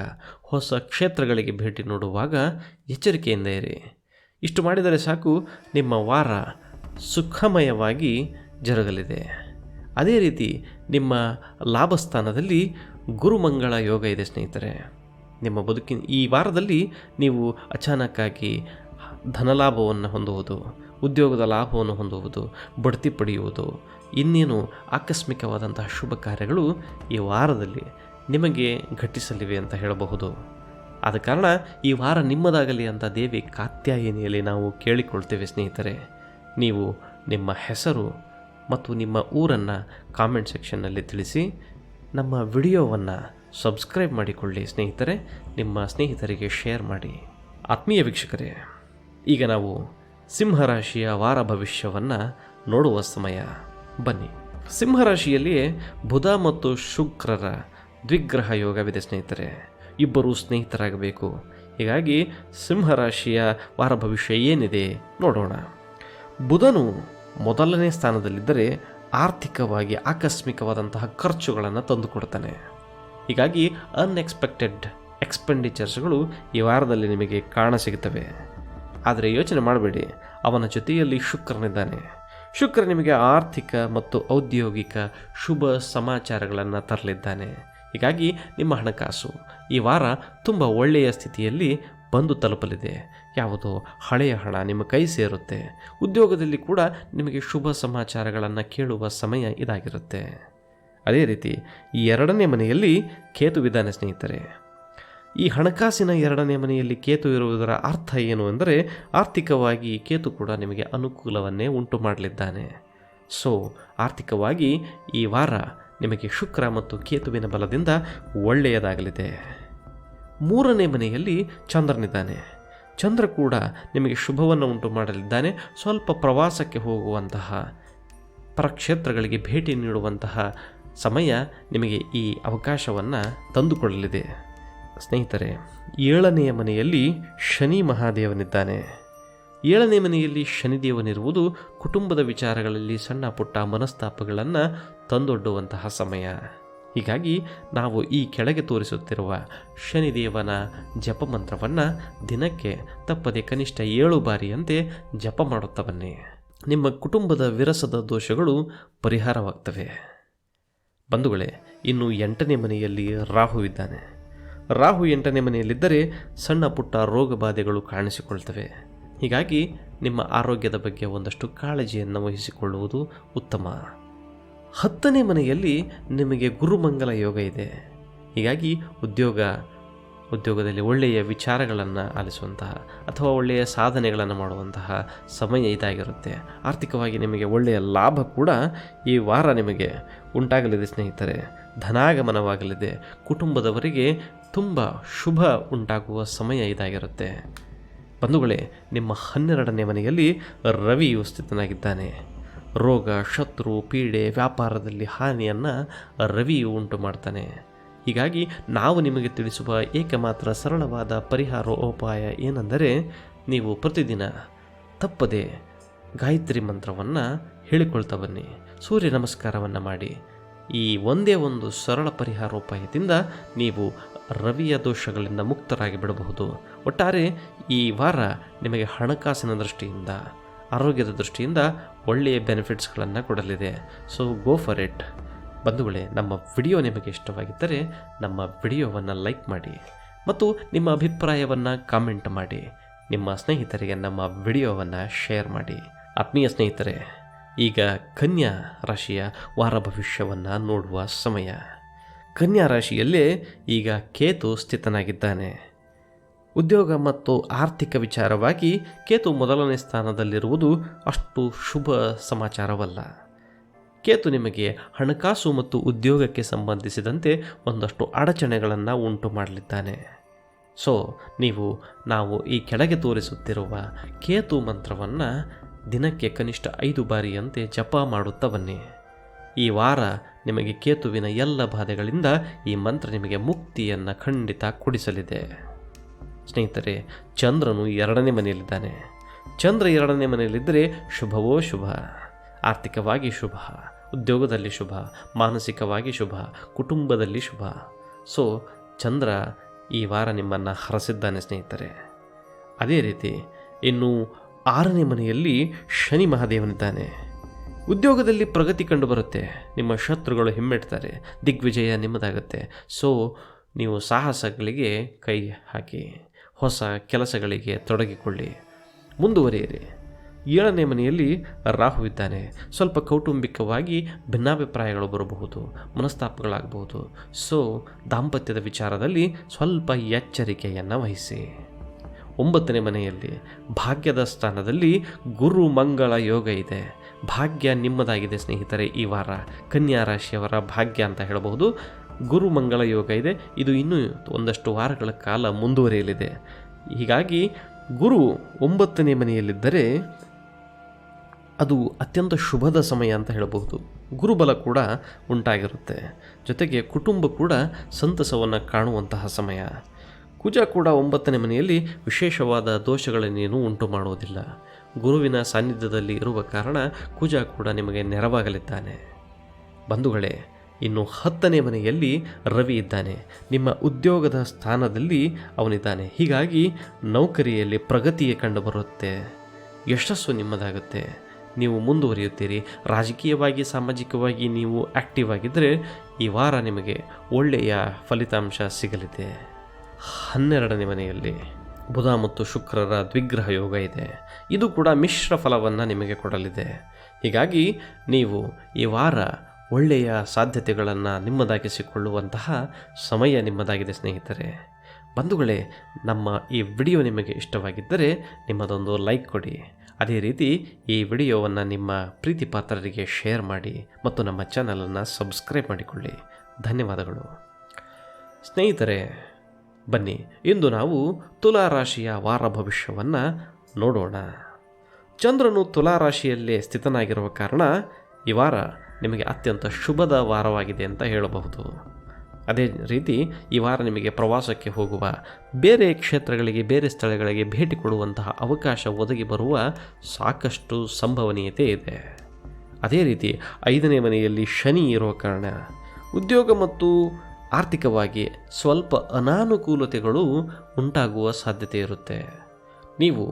ಹೊಸ ಕ್ಷೇತ್ರಗಳಿಗೆ ಭೇಟಿ ನೀಡುವಾಗ ಎಚ್ಚರಿಕೆಯಿಂದ ಇರಿ. ಇಷ್ಟು ಮಾಡಿದರೆ ಸಾಕು, ನಿಮ್ಮ ವಾರ ಸುಖಮಯವಾಗಿ ಜರುಗಲಿದೆ. ಅದೇ ರೀತಿ ನಿಮ್ಮ ಲಾಭಸ್ಥಾನದಲ್ಲಿ ಗುರುಮಂಗಳ ಯೋಗ ಇದೆ ಸ್ನೇಹಿತರೆ. ನಿಮ್ಮ ಬದುಕಿನ ಈ ವಾರದಲ್ಲಿ ನೀವು ಅಚಾನಕ್ಕಾಗಿ ಧನಲಾಭವನ್ನು ಹೊಂದುವುದು, ಉದ್ಯೋಗದ ಲಾಭವನ್ನು ಹೊಂದುವುದು, ಬಡ್ತಿ ಪಡೆಯುವುದು, ಇನ್ನೇನು ಆಕಸ್ಮಿಕವಾದಂತಹ ಶುಭ ಕಾರ್ಯಗಳು ಈ ವಾರದಲ್ಲಿ ನಿಮಗೆ ಘಟಿಸಲಿವೆ ಅಂತ ಹೇಳಬಹುದು. ಆದ ಕಾರಣ ಈ ವಾರ ನಿಮ್ಮದಾಗಲಿ ಅಂತ ದೇವಿ ಕಾತ್ಯಾಯಿನಿಯಲ್ಲಿ ನಾವು ಕೇಳಿಕೊಳ್ತೇವೆ ಸ್ನೇಹಿತರೆ. ನೀವು ನಿಮ್ಮ ಹೆಸರು ಮತ್ತು ನಿಮ್ಮ ಊರನ್ನು ಕಾಮೆಂಟ್ ಸೆಕ್ಷನ್ನಲ್ಲಿ ತಿಳಿಸಿ. ನಮ್ಮ ವಿಡಿಯೋವನ್ನು ಸಬ್ಸ್ಕ್ರೈಬ್ ಮಾಡಿಕೊಳ್ಳಿ ಸ್ನೇಹಿತರೆ. ನಿಮ್ಮ ಸ್ನೇಹಿತರಿಗೆ ಶೇರ್ ಮಾಡಿ. ಆತ್ಮೀಯ ವೀಕ್ಷಕರೇ, ಈಗ ನಾವು ಸಿಂಹರಾಶಿಯ ವಾರ ಭವಿಷ್ಯವನ್ನು ನೋಡುವ ಸಮಯ. ಬನ್ನಿ. ಸಿಂಹರಾಶಿಯಲ್ಲಿಯೇ ಬುಧ ಮತ್ತು ಶುಕ್ರರ ದ್ವಿಗ್ರಹ ಯೋಗವಿದೆ ಸ್ನೇಹಿತರೆ. ಇಬ್ಬರೂ ಸ್ನೇಹಿತರಾಗಬೇಕು. ಹೀಗಾಗಿ ಸಿಂಹರಾಶಿಯ ವಾರ ಭವಿಷ್ಯ ಏನಿದೆ ನೋಡೋಣ. ಬುಧನು ಮೊದಲನೇ ಸ್ಥಾನದಲ್ಲಿದ್ದರೆ ಆರ್ಥಿಕವಾಗಿ ಆಕಸ್ಮಿಕವಾದಂತಹ ಖರ್ಚುಗಳನ್ನು ತಂದುಕೊಡ್ತಾನೆ. ಹೀಗಾಗಿ ಅನ್ಎಕ್ಸ್ಪೆಕ್ಟೆಡ್ ಎಕ್ಸ್ಪೆಂಡಿಚರ್ಸ್ಗಳು ಈ ವಾರದಲ್ಲಿ ನಿಮಗೆ ಕಾಣಸಿಗುತ್ತವೆ. ಆದರೆ ಯೋಚನೆ ಮಾಡಬೇಡಿ, ಅವನ ಜೊತೆಯಲ್ಲಿ ಶುಕ್ರನಿದ್ದಾನೆ. ಶುಕ್ರ ನಿಮಗೆ ಆರ್ಥಿಕ ಮತ್ತು ಔದ್ಯೋಗಿಕ ಶುಭ ಸಮಾಚಾರಗಳನ್ನು ತರಲಿದ್ದಾನೆ. ಹೀಗಾಗಿ ನಿಮ್ಮ ಹಣಕಾಸು ಈ ವಾರ ತುಂಬ ಒಳ್ಳೆಯ ಸ್ಥಿತಿಯಲ್ಲಿ ಬಂದು ತಲುಪಲಿದೆ. ಯಾವುದೋ ಹಳೆಯ ಹಣ ನಿಮ್ಮ ಕೈ ಸೇರುತ್ತೆ. ಉದ್ಯೋಗದಲ್ಲಿ ಕೂಡ ನಿಮಗೆ ಶುಭ ಸಮಾಚಾರಗಳನ್ನು ಕೇಳುವ ಸಮಯ ಇದಾಗಿರುತ್ತೆ. ಅದೇ ರೀತಿ ಈ 2ನೇ ಮನೆಯಲ್ಲಿ ಕೇತುವಿದ್ದಾನೆ ಸ್ನೇಹಿತರೆ. ಈ ಹಣಕಾಸಿನ 2ನೇ ಮನೆಯಲ್ಲಿ ಕೇತು ಇರುವುದರ ಅರ್ಥ ಏನು ಎಂದರೆ, ಆರ್ಥಿಕವಾಗಿ ಕೇತು ಕೂಡ ನಿಮಗೆ ಅನುಕೂಲವನ್ನೇ ಉಂಟು ಮಾಡಲಿದ್ದಾನೆ. ಸೊ ಆರ್ಥಿಕವಾಗಿ ಈ ವಾರ ನಿಮಗೆ ಶುಕ್ರ ಮತ್ತು ಕೇತುವಿನ ಬಲದಿಂದ ಒಳ್ಳೆಯದಾಗಲಿದೆ. 3ನೇ ಮನೆಯಲ್ಲಿ ಚಂದ್ರನಿದ್ದಾನೆ. ಚಂದ್ರ ಕೂಡ ನಿಮಗೆ ಶುಭವನ್ನು ಉಂಟು ಮಾಡಲಿದ್ದಾನೆ. ಸ್ವಲ್ಪ ಪ್ರವಾಸಕ್ಕೆ ಹೋಗುವಂತಹ, ಪರಕ್ಷೇತ್ರಗಳಿಗೆ ಭೇಟಿ ನೀಡುವಂತಹ ಸಮಯ ನಿಮಗೆ ಈ ಅವಕಾಶವನ್ನು ತಂದುಕೊಳ್ಳಲಿದೆ. ಸ್ನೇಹಿತರೆ, 7ನೆಯ ಮನೆಯಲ್ಲಿ ಶನಿ ಮಹಾದೇವನಿದ್ದಾನೆ. 7ನೇ ಮನೆಯಲ್ಲಿ ಶನಿದೇವನಿರುವುದು ಕುಟುಂಬದ ವಿಚಾರಗಳಲ್ಲಿ ಸಣ್ಣ ಪುಟ್ಟ ಮನಸ್ತಾಪಗಳನ್ನು ತಂದೊಡ್ಡುವಂತಹ ಸಮಯ. ಹೀಗಾಗಿ ನಾವು ಈ ಕೆಳಗೆ ತೋರಿಸುತ್ತಿರುವ ಶನಿದೇವನ ಜಪಮಂತ್ರವನ್ನು ದಿನಕ್ಕೆ ತಪ್ಪದೆ ಕನಿಷ್ಠ 7 ಬಾರಿಯಂತೆ ಜಪ ಮಾಡುತ್ತಾ ಬನ್ನಿ. ನಿಮ್ಮ ಕುಟುಂಬದ ವಿರಸದ ದೋಷಗಳು ಪರಿಹಾರವಾಗ್ತವೆ. ಬಂಧುಗಳೇ, ಇನ್ನು 8ನೇ ಮನೆಯಲ್ಲಿ ರಾಹು ಇದ್ದಾನೆ. ರಾಹು 8ನೇ ಮನೆಯಲ್ಲಿದ್ದರೆ ಸಣ್ಣ ಪುಟ್ಟ ರೋಗ ಬಾಧೆಗಳು ಕಾಣಿಸಿಕೊಳ್ತವೆ. ಹೀಗಾಗಿ ನಿಮ್ಮ ಆರೋಗ್ಯದ ಬಗ್ಗೆ ಒಂದಷ್ಟು ಕಾಳಜಿಯನ್ನು ವಹಿಸಿಕೊಳ್ಳುವುದು ಉತ್ತಮ. 10ನೇ ಮನೆಯಲ್ಲಿ ನಿಮಗೆ ಗುರುಮಂಗಲ ಯೋಗ ಇದೆ. ಹೀಗಾಗಿ ಉದ್ಯೋಗದಲ್ಲಿ ಒಳ್ಳೆಯ ವಿಚಾರಗಳನ್ನು ಆಲಿಸುವಂತಹ ಅಥವಾ ಒಳ್ಳೆಯ ಸಾಧನೆಗಳನ್ನು ಮಾಡುವಂತಹ ಸಮಯ ಇದಾಗಿರುತ್ತೆ. ಆರ್ಥಿಕವಾಗಿ ನಿಮಗೆ ಒಳ್ಳೆಯ ಲಾಭ ಕೂಡ ಈ ವಾರ ನಿಮಗೆ ಉಂಟಾಗಲಿದೆ ಸ್ನೇಹಿತರೆ. ಧನಾಗಮನವಾಗಲಿದೆ. ಕುಟುಂಬದವರಿಗೆ ತುಂಬ ಶುಭ ಉಂಟಾಗುವ ಸಮಯ ಇದಾಗಿರುತ್ತೆ. ಬಂಧುಗಳೇ, ನಿಮ್ಮ 12ನೇ ಮನೆಯಲ್ಲಿ ರವಿಯು ಸ್ಥಿತನಾಗಿದ್ದಾನೆ. ರೋಗ, ಶತ್ರು, ಪೀಡೆ, ವ್ಯಾಪಾರದಲ್ಲಿ ಹಾನಿಯನ್ನು ರವಿಯು ಉಂಟು ಮಾಡ್ತಾನೆ. ಹೀಗಾಗಿ ನಾವು ನಿಮಗೆ ತಿಳಿಸುವ ಏಕಮಾತ್ರ ಸರಳವಾದ ಪರಿಹಾರೋಪಾಯ ಏನೆಂದರೆ, ನೀವು ಪ್ರತಿದಿನ ತಪ್ಪದೆ ಗಾಯತ್ರಿ ಮಂತ್ರವನ್ನು ಹೇಳಿಕೊಳ್ತಾ ಬನ್ನಿ. ಸೂರ್ಯ ನಮಸ್ಕಾರವನ್ನು ಮಾಡಿ. ಈ ಒಂದೇ ಒಂದು ಸರಳ ಪರಿಹಾರೋಪಾಯದಿಂದ ನೀವು ರವಿಯ ದೋಷಗಳಿಂದ ಮುಕ್ತರಾಗಿ ಬಿಡಬಹುದು. ಒಟ್ಟಾರೆ ಈ ವಾರ ನಿಮಗೆ ಹಣಕಾಸಿನ ದೃಷ್ಟಿಯಿಂದ, ಆರೋಗ್ಯದ ದೃಷ್ಟಿಯಿಂದ ಒಳ್ಳೆಯ ಬೆನಿಫಿಟ್ಸ್ಗಳನ್ನು ಕೊಡಲಿದೆ. So go for it. ಬಂಧುಗಳೇ, ನಮ್ಮ ವಿಡಿಯೋ ನಿಮಗೆ ಇಷ್ಟವಾಗಿದ್ದರೆ ನಮ್ಮ ವಿಡಿಯೋವನ್ನು ಲೈಕ್ ಮಾಡಿ ಮತ್ತು ನಿಮ್ಮ ಅಭಿಪ್ರಾಯವನ್ನು ಕಾಮೆಂಟ್ ಮಾಡಿ. ನಿಮ್ಮ ಸ್ನೇಹಿತರಿಗೆ ನಮ್ಮ ವಿಡಿಯೋವನ್ನು ಶೇರ್ ಮಾಡಿ. ಆತ್ಮೀಯ ಸ್ನೇಹಿತರೆ, ಈಗ ಕನ್ಯಾ ರಾಶಿಯ ವಾರ ಭವಿಷ್ಯವನ್ನು ನೋಡುವ ಸಮಯ. ಕನ್ಯಾ ರಾಶಿಯಲ್ಲೇ ಈಗ ಕೇತು ಸ್ಥಿತನಾಗಿದ್ದಾನೆ. ಉದ್ಯೋಗ ಮತ್ತು ಆರ್ಥಿಕ ವಿಚಾರವಾಗಿ ಕೇತು ಮೊದಲನೇ ಸ್ಥಾನದಲ್ಲಿರುವುದು ಅಷ್ಟು ಶುಭ ಸಮಾಚಾರವಲ್ಲ. ಕೇತು ನಿಮಗೆ ಹಣಕಾಸು ಮತ್ತು ಉದ್ಯೋಗಕ್ಕೆ ಸಂಬಂಧಿಸಿದಂತೆ ಒಂದಷ್ಟು ಅಡಚಣೆಗಳನ್ನು ಉಂಟು ಮಾಡಲಿದ್ದಾನೆ. ಸೊ ನಾವು ಈ ಕೆಳಗೆ ತೋರಿಸುತ್ತಿರುವ ಕೇತು ಮಂತ್ರವನ್ನು ದಿನಕ್ಕೆ ಕನಿಷ್ಠ 5 ಬಾರಿಯಂತೆ ಜಪ ಮಾಡುತ್ತಾ ಬನ್ನಿ. ಈ ವಾರ ನಿಮಗೆ ಕೇತುವಿನ ಎಲ್ಲ ಬಾಧೆಗಳಿಂದ ಈ ಮಂತ್ರ ನಿಮಗೆ ಮುಕ್ತಿಯನ್ನು ಖಂಡಿತ ಕೊಡಿಸಲಿದೆ. ಸ್ನೇಹಿತರೆ, ಚಂದ್ರನು 2ನೇ ಮನೆಯಲ್ಲಿದ್ದಾನೆ. ಚಂದ್ರ 2ನೇ ಮನೆಯಲ್ಲಿದ್ದರೆ ಶುಭವೋ ಶುಭ, ಆರ್ಥಿಕವಾಗಿ ಶುಭ, ಉದ್ಯೋಗದಲ್ಲಿ ಶುಭ, ಮಾನಸಿಕವಾಗಿ ಶುಭ, ಕುಟುಂಬದಲ್ಲಿ ಶುಭ. ಸೊ ಚಂದ್ರ ಈ ವಾರ ನಿಮ್ಮನ್ನು ಹರಸಿದ್ದಾನೆ ಸ್ನೇಹಿತರೆ. ಅದೇ ರೀತಿ ಇನ್ನು 6ನೇ ಮನೆಯಲ್ಲಿ ಶನಿ ಮಹಾದೇವನಿದ್ದಾನೆ. ಉದ್ಯೋಗದಲ್ಲಿ ಪ್ರಗತಿ ಕಂಡುಬರುತ್ತೆ. ನಿಮ್ಮ ಶತ್ರುಗಳು ಹಿಮ್ಮೆಟ್ತಾರೆ, ದಿಗ್ವಿಜಯ ನಿಮ್ಮದಾಗುತ್ತೆ. ಸೊ ನೀವು ಸಾಹಸಗಳಿಗೆ ಕೈ ಹಾಕಿ ಹೊಸ ಕೆಲಸಗಳಿಗೆ ತೊಡಗಿಕೊಳ್ಳಿ, ಮುಂದುವರಿಯಿರಿ. 7ನೇ ಮನೆಯಲ್ಲಿ ರಾಹು ಇದ್ದಾನೆ. ಸ್ವಲ್ಪ ಕೌಟುಂಬಿಕವಾಗಿ ಭಿನ್ನಾಭಿಪ್ರಾಯಗಳು ಬರಬಹುದು, ಮನಸ್ತಾಪಗಳಾಗಬಹುದು. ಸೊ ದಾಂಪತ್ಯದ ವಿಚಾರದಲ್ಲಿ ಸ್ವಲ್ಪ ಎಚ್ಚರಿಕೆಯನ್ನು ವಹಿಸಿ. 9ನೇ ಮನೆಯಲ್ಲಿ ಭಾಗ್ಯದ ಸ್ಥಾನದಲ್ಲಿ ಗುರು ಮಂಗಳ ಯೋಗ ಇದೆ. ಭಾಗ್ಯ ನಿಮ್ಮದಾಗಿದೆ ಸ್ನೇಹಿತರೆ. ಈ ವಾರ ಕನ್ಯಾ ರಾಶಿಯವರ ಭಾಗ್ಯ ಅಂತ ಹೇಳಬಹುದು. ಗುರು ಮಂಗಳ ಯೋಗ ಇದೆ. ಇದು ಇನ್ನೂ ಒಂದಷ್ಟು ವಾರಗಳ ಕಾಲ ಮುಂದುವರಿಯಲಿದೆ. ಹೀಗಾಗಿ ಗುರು 9ನೇ ಮನೆಯಲ್ಲಿದ್ದರೆ ಅದು ಅತ್ಯಂತ ಶುಭದ ಸಮಯ ಅಂತ ಹೇಳಬಹುದು. ಗುರುಬಲ ಕೂಡ ಉಂಟಾಗಿರುತ್ತೆ. ಜೊತೆಗೆ ಕುಟುಂಬ ಕೂಡ ಸಂತಸವನ್ನು ಕಾಣುವಂತಹ ಸಮಯ. ಕುಜ ಕೂಡ 9ನೇ ಮನೆಯಲ್ಲಿ ವಿಶೇಷವಾದ ದೋಷಗಳನ್ನೇನೂ ಉಂಟು ಮಾಡುವುದಿಲ್ಲ. ಗುರುವಿನ ಸಾನ್ನಿಧ್ಯದಲ್ಲಿ ಇರುವ ಕಾರಣ ಕುಜ ಕೂಡ ನಿಮಗೆ ನೆರವಾಗಲಿದ್ದಾನೆ. ಬಂಧುಗಳೇ, ಇನ್ನು 10ನೇ ಮನೆಯಲ್ಲಿ ರವಿ ಇದ್ದಾನೆ. ನಿಮ್ಮ ಉದ್ಯೋಗದ ಸ್ಥಾನದಲ್ಲಿ ಅವನಿದ್ದಾನೆ. ಹೀಗಾಗಿ ನೌಕರಿಯಲ್ಲಿ ಪ್ರಗತಿಯೇ ಕಂಡುಬರುತ್ತೆ, ಯಶಸ್ಸು ನಿಮ್ಮದಾಗುತ್ತೆ, ನೀವು ಮುಂದುವರಿಯುತ್ತೀರಿ. ರಾಜಕೀಯವಾಗಿ ಸಾಮಾಜಿಕವಾಗಿ ನೀವು ಆ್ಯಕ್ಟಿವ್ ಆಗಿದ್ದರೆ ಈ ವಾರ ನಿಮಗೆ ಒಳ್ಳೆಯ ಫಲಿತಾಂಶ ಸಿಗಲಿದೆ. 12ನೇ ಮನೆಯಲ್ಲಿ ಬುಧ ಮತ್ತು ಶುಕ್ರರ ದ್ವಿಗ್ರಹ ಯೋಗ ಇದೆ. ಇದು ಕೂಡ ಮಿಶ್ರ ಫಲವನ್ನು ನಿಮಗೆ ಕೊಡಲಿದೆ. ಹೀಗಾಗಿ ನೀವು ಈ ವಾರ ಒಳ್ಳೆಯ ಸಾಧ್ಯತೆಗಳನ್ನು ನಿಮ್ಮದಾಗಿಸಿಕೊಳ್ಳುವಂತಹ ಸಮಯ ನಿಮ್ಮದಾಗಿದೆ ಸ್ನೇಹಿತರೆ. ಬಂಧುಗಳೇ, ನಮ್ಮ ಈ ವಿಡಿಯೋ ನಿಮಗೆ ಇಷ್ಟವಾಗಿದ್ದರೆ ನಿಮ್ಮದೊಂದು ಲೈಕ್ ಕೊಡಿ. ಅದೇ ರೀತಿ ಈ ವಿಡಿಯೋವನ್ನು ನಿಮ್ಮ ಪ್ರೀತಿ ಪಾತ್ರರಿಗೆ ಶೇರ್ ಮಾಡಿ ಮತ್ತು ನಮ್ಮ ಚಾನಲನ್ನು ಸಬ್ಸ್ಕ್ರೈಬ್ ಮಾಡಿಕೊಳ್ಳಿ. ಧನ್ಯವಾದಗಳು ಸ್ನೇಹಿತರೆ. ಬನ್ನಿ, ಇಂದು ನಾವು ತುಲಾರಾಶಿಯ ವಾರ ಭವಿಷ್ಯವನ್ನು ನೋಡೋಣ. ಚಂದ್ರನು ತುಲಾರಾಶಿಯಲ್ಲೇ ಸ್ಥಿತನಾಗಿರುವ ಕಾರಣ ಈ ವಾರ ನಿಮಗೆ ಅತ್ಯಂತ ಶುಭದ ವಾರವಾಗಿದೆ ಅಂತ ಹೇಳಬಹುದು. ಅದೇ ರೀತಿ ಈ ವಾರ ನಿಮಗೆ ಪ್ರವಾಸಕ್ಕೆ ಹೋಗುವ, ಬೇರೆ ಕ್ಷೇತ್ರಗಳಿಗೆ, ಬೇರೆ ಸ್ಥಳಗಳಿಗೆ ಭೇಟಿ ಕೊಡುವಂತಹ ಅವಕಾಶ ಒದಗಿ ಬರುವ ಸಾಕಷ್ಟು ಸಂಭವನೀಯತೆ ಇದೆ. ಅದೇ ರೀತಿ 5ನೇ ಮನೆಯಲ್ಲಿ ಶನಿ ಇರುವ ಕಾರಣ ಉದ್ಯೋಗ ಮತ್ತು ಆರ್ಥಿಕವಾಗಿ ಸ್ವಲ್ಪ ಅನಾನುಕೂಲತೆಗಳು ಉಂಟಾಗುವ ಸಾಧ್ಯತೆ ಇರುತ್ತೆ. ನೀವು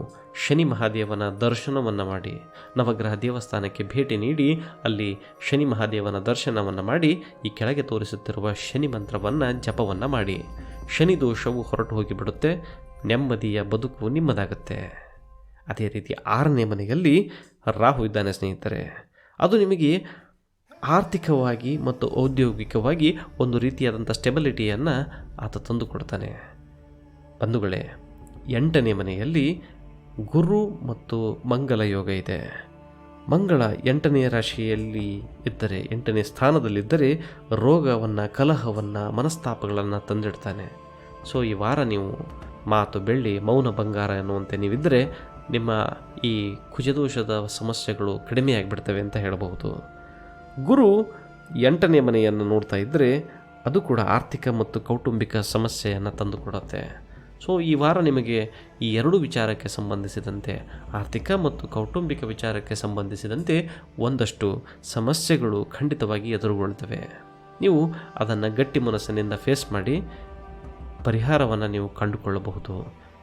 ಶನಿ ಮಹಾದೇವನ ದರ್ಶನವನ್ನು ಮಾಡಿ, ನವಗ್ರಹ ದೇವಸ್ಥಾನಕ್ಕೆ ಭೇಟಿ ನೀಡಿ ಅಲ್ಲಿ ಶನಿ ಮಹಾದೇವನ ದರ್ಶನವನ್ನು ಮಾಡಿ ಈ ಕೆಳಗೆ ತೋರಿಸುತ್ತಿರುವ ಶನಿ ಮಂತ್ರವನ್ನು ಜಪವನ್ನು ಮಾಡಿ. ಶನಿ ದೋಷವು ಹೊರಟು ಹೋಗಿಬಿಡುತ್ತೆ, ನೆಮ್ಮದಿಯ ಬದುಕು ನಿಮ್ಮದಾಗುತ್ತೆ. ಅದೇ ರೀತಿ 6ನೇ ಮನೆಯಲ್ಲಿ ರಾಹು ಇದ್ದಾನೆ ಸ್ನೇಹಿತರೆ. ಅದು ನಿಮಗೆ ಆರ್ಥಿಕವಾಗಿ ಮತ್ತು ಔದ್ಯೋಗಿಕವಾಗಿ ಒಂದು ರೀತಿಯಾದಂಥ ಸ್ಟೆಬಿಲಿಟಿಯನ್ನು ಆತ ತಂದುಕೊಡ್ತಾನೆ. ಬಂಧುಗಳೇ, 8ನೇ ಮನೆಯಲ್ಲಿ ಗುರು ಮತ್ತು ಮಂಗಲ ಯೋಗ ಇದೆ. ಮಂಗಳ 8ನೇ ರಾಶಿಯಲ್ಲಿ ಇದ್ದರೆ, 8ನೇ ಸ್ಥಾನದಲ್ಲಿದ್ದರೆ ರೋಗವನ್ನು, ಕಲಹವನ್ನು, ಮನಸ್ತಾಪಗಳನ್ನು ತಂದಿಡ್ತಾನೆ. ಸೊ ಈ ವಾರ ನೀವು ಮಾತು ಬೆಳ್ಳಿ, ಮೌನ ಬಂಗಾರ ಎನ್ನುವಂತೆ ನೀವಿದ್ದರೆ ನಿಮ್ಮ ಈ ಕುಜದೋಷದ ಸಮಸ್ಯೆಗಳು ಕಡಿಮೆಯಾಗಿಬಿಡ್ತವೆ ಅಂತ ಹೇಳಬಹುದು. ಗುರು 8ನೇ ಮನೆಯನ್ನು ನೋಡ್ತಾ ಇದ್ದರೆ ಅದು ಕೂಡ ಆರ್ಥಿಕ ಮತ್ತು ಕೌಟುಂಬಿಕ ಸಮಸ್ಯೆಯನ್ನು ತಂದುಕೊಡುತ್ತೆ. ಸೊ ಈ ವಾರ ನಿಮಗೆ ಈ 2 ವಿಚಾರಕ್ಕೆ ಸಂಬಂಧಿಸಿದಂತೆ, ಆರ್ಥಿಕ ಮತ್ತು ಕೌಟುಂಬಿಕ ವಿಚಾರಕ್ಕೆ ಸಂಬಂಧಿಸಿದಂತೆ ಒಂದಷ್ಟು ಸಮಸ್ಯೆಗಳು ಖಂಡಿತವಾಗಿ ಎದುರುಗೊಳ್ತವೆ. ನೀವು ಅದನ್ನು ಗಟ್ಟಿ ಮನಸ್ಸಿನಿಂದ ಫೇಸ್ ಮಾಡಿ ಪರಿಹಾರವನ್ನು ನೀವು ಕಂಡುಕೊಳ್ಳಬಹುದು.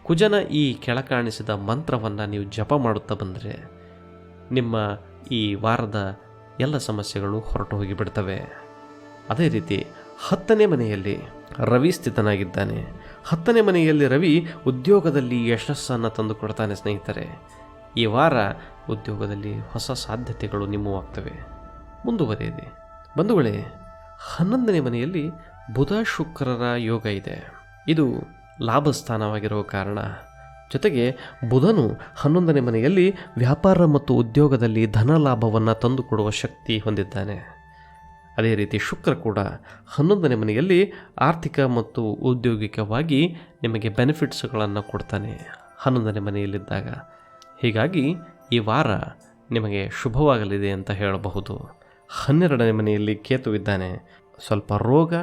ಕುಜನ ಈ ಕೆಳಕಾಣಿಸಿದ ಮಂತ್ರವನ್ನು ನೀವು ಜಪ ಮಾಡುತ್ತಾ ಬಂದರೆ ನಿಮ್ಮ ಈ ವಾರದ ಎಲ್ಲ ಸಮಸ್ಯೆಗಳು ಹೊರಟು ಹೋಗಿಬಿಡ್ತವೆ. ಅದೇ ರೀತಿ 10ನೇ ಮನೆಯಲ್ಲಿ ರವಿ ಸ್ಥಿತನಾಗಿದ್ದಾನೆ. 10ನೇ ಮನೆಯಲ್ಲಿ ರವಿ ಉದ್ಯೋಗದಲ್ಲಿ ಯಶಸ್ಸನ್ನು ತಂದುಕೊಡ್ತಾನೆ ಸ್ನೇಹಿತರೆ. ಈ ವಾರ ಉದ್ಯೋಗದಲ್ಲಿ ಹೊಸ ಸಾಧ್ಯತೆಗಳು ನಿಮ್ಮವಾಗ್ತವೆ, ಮುಂದುವರಿಯಿರಿ. ಬಂಧುಗಳೇ, 11ನೇ ಮನೆಯಲ್ಲಿ ಬುಧ ಶುಕ್ರರ ಯೋಗ ಇದೆ. ಇದು ಲಾಭಸ್ಥಾನವಾಗಿರುವ ಕಾರಣ, ಜೊತೆಗೆ ಬುಧನು 11ನೇ ಮನೆಯಲ್ಲಿ ವ್ಯಾಪಾರ ಮತ್ತು ಉದ್ಯೋಗದಲ್ಲಿ ಧನ ಲಾಭವನ್ನು ತಂದುಕೊಡುವ ಶಕ್ತಿ ಹೊಂದಿದ್ದಾನೆ. ಅದೇ ರೀತಿ ಶುಕ್ರ ಕೂಡ 11ನೇ ಮನೆಯಲ್ಲಿ ಆರ್ಥಿಕ ಮತ್ತು ಔದ್ಯೋಗಿಕವಾಗಿ ನಿಮಗೆ ಬೆನಿಫಿಟ್ಸ್ಗಳನ್ನು ಕೊಡ್ತಾನೆ 11ನೇ ಮನೆಯಲ್ಲಿದ್ದಾಗ. ಹೀಗಾಗಿ ಈ ವಾರ ನಿಮಗೆ ಶುಭವಾಗಲಿದೆ ಅಂತ ಹೇಳಬಹುದು. 12ನೇ ಮನೆಯಲ್ಲಿ ಕೇತುವಿದ್ದಾನೆ. ಸ್ವಲ್ಪ ರೋಗ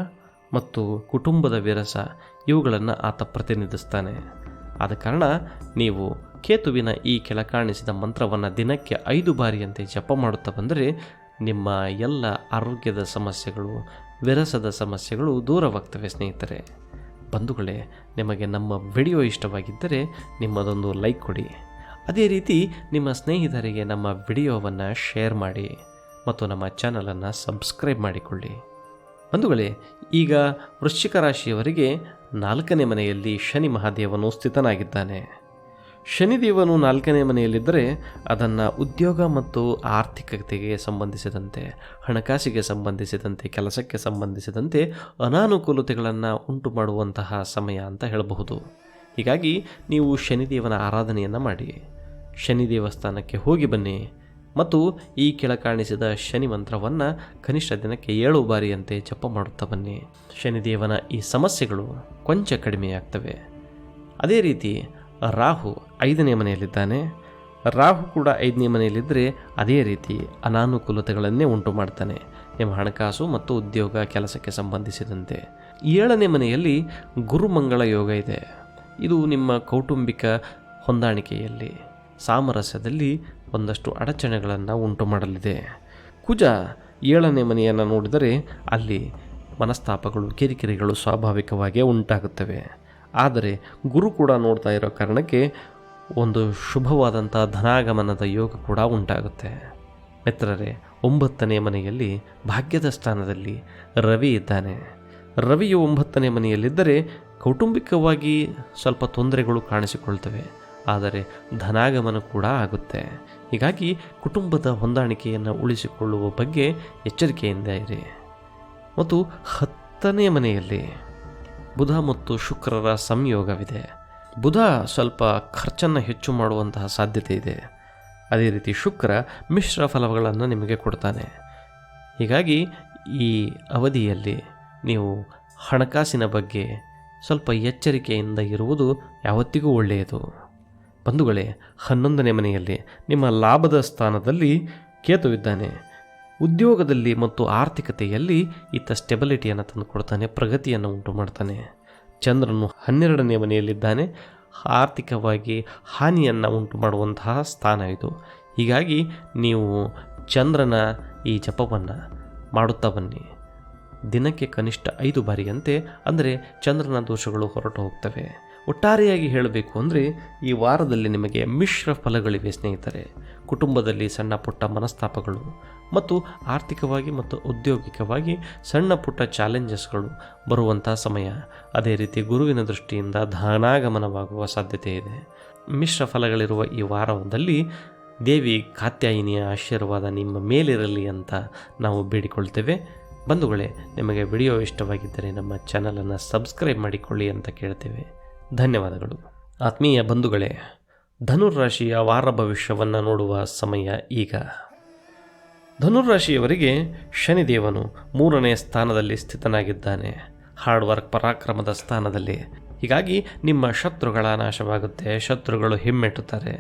ಮತ್ತು ಕುಟುಂಬದ ವಿರಸ ಇವುಗಳನ್ನು ಆತ ಪ್ರತಿನಿಧಿಸ್ತಾನೆ. ಆದ ಕಾರಣ ನೀವು ಕೇತುವಿನ ಈ ಕೆಳಕಾಣಿಸಿದ ಮಂತ್ರವನ್ನು ದಿನಕ್ಕೆ 5 ಬಾರಿಯಂತೆ ಜಪ ಮಾಡುತ್ತಾ ಬಂದರೆ ನಿಮ್ಮ ಎಲ್ಲ ಆರೋಗ್ಯದ ಸಮಸ್ಯೆಗಳು, ವಿರಸದ ಸಮಸ್ಯೆಗಳು ದೂರವಾಗ್ತವೆ ಸ್ನೇಹಿತರೆ. ಬಂಧುಗಳೇ, ನಿಮಗೆ ನಮ್ಮ ವಿಡಿಯೋ ಇಷ್ಟವಾಗಿದ್ದರೆ ನಿಮ್ಮದೊಂದು ಲೈಕ್ ಕೊಡಿ. ಅದೇ ರೀತಿ ನಿಮ್ಮ ಸ್ನೇಹಿತರಿಗೆ ನಮ್ಮ ವಿಡಿಯೋವನ್ನು ಶೇರ್ ಮಾಡಿ ಮತ್ತು ನಮ್ಮ ಚಾನಲನ್ನು ಸಬ್ಸ್ಕ್ರೈಬ್ ಮಾಡಿಕೊಳ್ಳಿ. ಬಂಧುಗಳೇ, ಈಗ ವೃಶ್ಚಿಕ ರಾಶಿಯವರಿಗೆ 4ನೇ ಮನೆಯಲ್ಲಿ ಶನಿ ಮಹಾದೇವನು ಸ್ಥಿತನಾಗಿದ್ದಾನೆ. ಶನಿದೇವನು 4ನೇ ಮನೆಯಲ್ಲಿದ್ದರೆ ಅದನ್ನು ಉದ್ಯೋಗ ಮತ್ತು ಆರ್ಥಿಕತೆಗೆ ಸಂಬಂಧಿಸಿದಂತೆ, ಹಣಕಾಸಿಗೆ ಸಂಬಂಧಿಸಿದಂತೆ, ಕೆಲಸಕ್ಕೆ ಸಂಬಂಧಿಸಿದಂತೆ ಅನಾನುಕೂಲತೆಗಳನ್ನು ಉಂಟು ಮಾಡುವಂತಹ ಸಮಯ ಅಂತ ಹೇಳಬಹುದು. ಹೀಗಾಗಿ ನೀವು ಶನಿದೇವನ ಆರಾಧನೆಯನ್ನು ಮಾಡಿ, ಶನಿ ದೇವಸ್ಥಾನಕ್ಕೆ ಹೋಗಿ ಬನ್ನಿ ಮತ್ತು ಈ ಕೆಳಕಾಣಿಸಿದ ಶನಿ ಮಂತ್ರವನ್ನು ಕನಿಷ್ಠ ದಿನಕ್ಕೆ 7 ಬಾರಿಯಂತೆ ಜಪ ಮಾಡುತ್ತಾ ಬನ್ನಿ. ಶನಿದೇವನ ಈ ಸಮಸ್ಯೆಗಳು ಕೊಂಚ ಕಡಿಮೆಯಾಗ್ತವೆ. ಅದೇ ರೀತಿ ರಾಹು 5ನೇ ಮನೆಯಲ್ಲಿದ್ದಾನೆ. ರಾಹು ಕೂಡ 5ನೇ ಮನೆಯಲ್ಲಿದ್ದರೆ ಅದೇ ರೀತಿ ಅನಾನುಕೂಲತೆಗಳನ್ನೇ ಉಂಟು ಮಾಡ್ತಾನೆ ನಿಮ್ಮ ಹಣಕಾಸು ಮತ್ತು ಉದ್ಯೋಗ ಕೆಲಸಕ್ಕೆ ಸಂಬಂಧಿಸಿದಂತೆ. 7ನೇ ಮನೆಯಲ್ಲಿ ಗುರುಮಂಗಳ ಯೋಗ ಇದೆ. ಇದು ನಿಮ್ಮ ಕೌಟುಂಬಿಕ ಹೊಂದಾಣಿಕೆಯಲ್ಲಿ, ಸಾಮರಸ್ಯದಲ್ಲಿ ಒಂದಷ್ಟು ಅಡಚಣೆಗಳನ್ನು ಉಂಟು ಮಾಡಲಿದೆ. ಕುಜ 7ನೇ ಮನೆಯನ್ನು ನೋಡಿದರೆ ಅಲ್ಲಿ ಮನಸ್ತಾಪಗಳು, ಕಿರಿಕಿರಿಗಳು ಸ್ವಾಭಾವಿಕವಾಗಿಯೇ ಉಂಟಾಗುತ್ತವೆ. ಆದರೆ ಗುರು ಕೂಡ ನೋಡ್ತಾ ಇರೋ ಕಾರಣಕ್ಕೆ ಒಂದು ಶುಭವಾದಂಥ ಧನಾಗಮನದ ಯೋಗ ಕೂಡ ಉಂಟಾಗುತ್ತೆ. ಮಿತ್ರರೇ, 9ನೇ ಮನೆಯಲ್ಲಿ ಭಾಗ್ಯದ ಸ್ಥಾನದಲ್ಲಿ ರವಿ ಇದ್ದಾನೆ. ರವಿಯು 9ನೇ ಮನೆಯಲ್ಲಿದ್ದರೆ ಕೌಟುಂಬಿಕವಾಗಿ ಸ್ವಲ್ಪ ತೊಂದರೆಗಳು ಕಾಣಿಸಿಕೊಳ್ತವೆ, ಆದರೆ ಧನಾಗಮನ ಕೂಡ ಆಗುತ್ತೆ. ಹೀಗಾಗಿ ಕುಟುಂಬದ ಹೊಂದಾಣಿಕೆಯನ್ನು ಉಳಿಸಿಕೊಳ್ಳುವ ಬಗ್ಗೆ ಎಚ್ಚರಿಕೆಯಿಂದ ಇರಿ. ಮತ್ತು 10ನೇ ಮನೆಯಲ್ಲಿ ಬುಧ ಮತ್ತು ಶುಕ್ರರ ಸಂಯೋಗವಿದೆ. ಬುಧ ಸ್ವಲ್ಪ ಖರ್ಚನ್ನು ಹೆಚ್ಚು ಮಾಡುವಂತಹ ಸಾಧ್ಯತೆ ಇದೆ. ಅದೇ ರೀತಿ ಶುಕ್ರ ಮಿಶ್ರ ಫಲಗಳನ್ನು ನಿಮಗೆ ಕೊಡ್ತಾನೆ. ಹೀಗಾಗಿ ಈ ಅವಧಿಯಲ್ಲಿ ನೀವು ಹಣಕಾಸಿನ ಬಗ್ಗೆ ಸ್ವಲ್ಪ ಎಚ್ಚರಿಕೆಯಿಂದ ಇರುವುದು ಯಾವತ್ತಿಗೂ ಒಳ್ಳೆಯದು. ಬಂಧುಗಳೇ, 11ನೇ ಮನೆಯಲ್ಲಿ ನಿಮ್ಮ ಲಾಭದ ಸ್ಥಾನದಲ್ಲಿ ಕೇತುವಿದ್ದಾನೆ. ಉದ್ಯೋಗದಲ್ಲಿ ಮತ್ತು ಆರ್ಥಿಕತೆಯಲ್ಲಿ ಈತ ಸ್ಟೆಬಿಲಿಟಿಯನ್ನು ತಂದುಕೊಡ್ತಾನೆ, ಪ್ರಗತಿಯನ್ನು ಉಂಟು ಮಾಡ್ತಾನೆ. ಚಂದ್ರನು 12ನೇ ಮನೆಯಲ್ಲಿದ್ದಾನೆ. ಆರ್ಥಿಕವಾಗಿ ಹಾನಿಯನ್ನು ಉಂಟು ಮಾಡುವಂತಹ ಸ್ಥಾನ ಇದು. ಹೀಗಾಗಿ ನೀವು ಚಂದ್ರನ ಈ ಜಪವನ್ನು ಮಾಡುತ್ತಾ ಬನ್ನಿ. ದಿನಕ್ಕೆ ಕನಿಷ್ಠ 5 ಬಾರಿಯಂತೆ, ಅಂದರೆ ಚಂದ್ರನ ದೋಷಗಳು ಹೊರಟು ಹೋಗ್ತವೆ. ಒಟ್ಟಾರೆಯಾಗಿ ಹೇಳಬೇಕು ಅಂದರೆ ಈ ವಾರದಲ್ಲಿ ನಿಮಗೆ ಮಿಶ್ರ ಫಲಗಳಿವೆ ಸ್ನೇಹಿತರೆ. ಕುಟುಂಬದಲ್ಲಿ ಸಣ್ಣ ಪುಟ್ಟ ಮನಸ್ತಾಪಗಳು ಮತ್ತು ಆರ್ಥಿಕವಾಗಿ ಮತ್ತು ಔದ್ಯೋಗಿಕವಾಗಿ ಸಣ್ಣ ಪುಟ್ಟ ಚಾಲೆಂಜಸ್ಗಳು ಬರುವಂಥ ಸಮಯ. ಅದೇ ರೀತಿ ಗುರುವಿನ ದೃಷ್ಟಿಯಿಂದ ಧನಾಗಮನವಾಗುವ ಸಾಧ್ಯತೆ ಇದೆ. ಮಿಶ್ರ ಫಲಗಳಿರುವ ಈ ವಾರದಲ್ಲಿ ದೇವಿ ಕಾತ್ಯಾಯಿನಿಯ ಆಶೀರ್ವಾದ ನಿಮ್ಮ ಮೇಲಿರಲಿ ಅಂತ ನಾವು ಬೇಡಿಕೊಳ್ತೇವೆ. ಬಂಧುಗಳೇ, ನಿಮಗೆ ವಿಡಿಯೋ ಇಷ್ಟವಾಗಿದ್ದರೆ ನಮ್ಮ ಚಾನಲನ್ನು ಸಬ್ಸ್ಕ್ರೈಬ್ ಮಾಡಿಕೊಳ್ಳಿ ಅಂತ ಕೇಳ್ತೇವೆ. ಧನ್ಯವಾದಗಳು. ಆತ್ಮೀಯ ಬಂಧುಗಳೇ, ಧನುರಾಶಿಯ ವಾರ ಭವಿಷ್ಯವನ್ನು ನೋಡುವ ಸಮಯ ಈಗ. ಧನುರಾಶಿಯವರಿಗೆ ಶನಿದೇವನು 3ನೇ ಸ್ಥಾನದಲ್ಲಿ ಸ್ಥಿತನಾಗಿದ್ದಾನೆ, ಹಾರ್ಡ್ ವರ್ಕ್, ಪರಾಕ್ರಮದ ಸ್ಥಾನದಲ್ಲಿ. ಹೀಗಾಗಿ ನಿಮ್ಮ ಶತ್ರುಗಳ ನಾಶವಾಗುತ್ತೆ, ಶತ್ರುಗಳು ಹಿಮ್ಮೆಟ್ಟುತ್ತಾರೆ.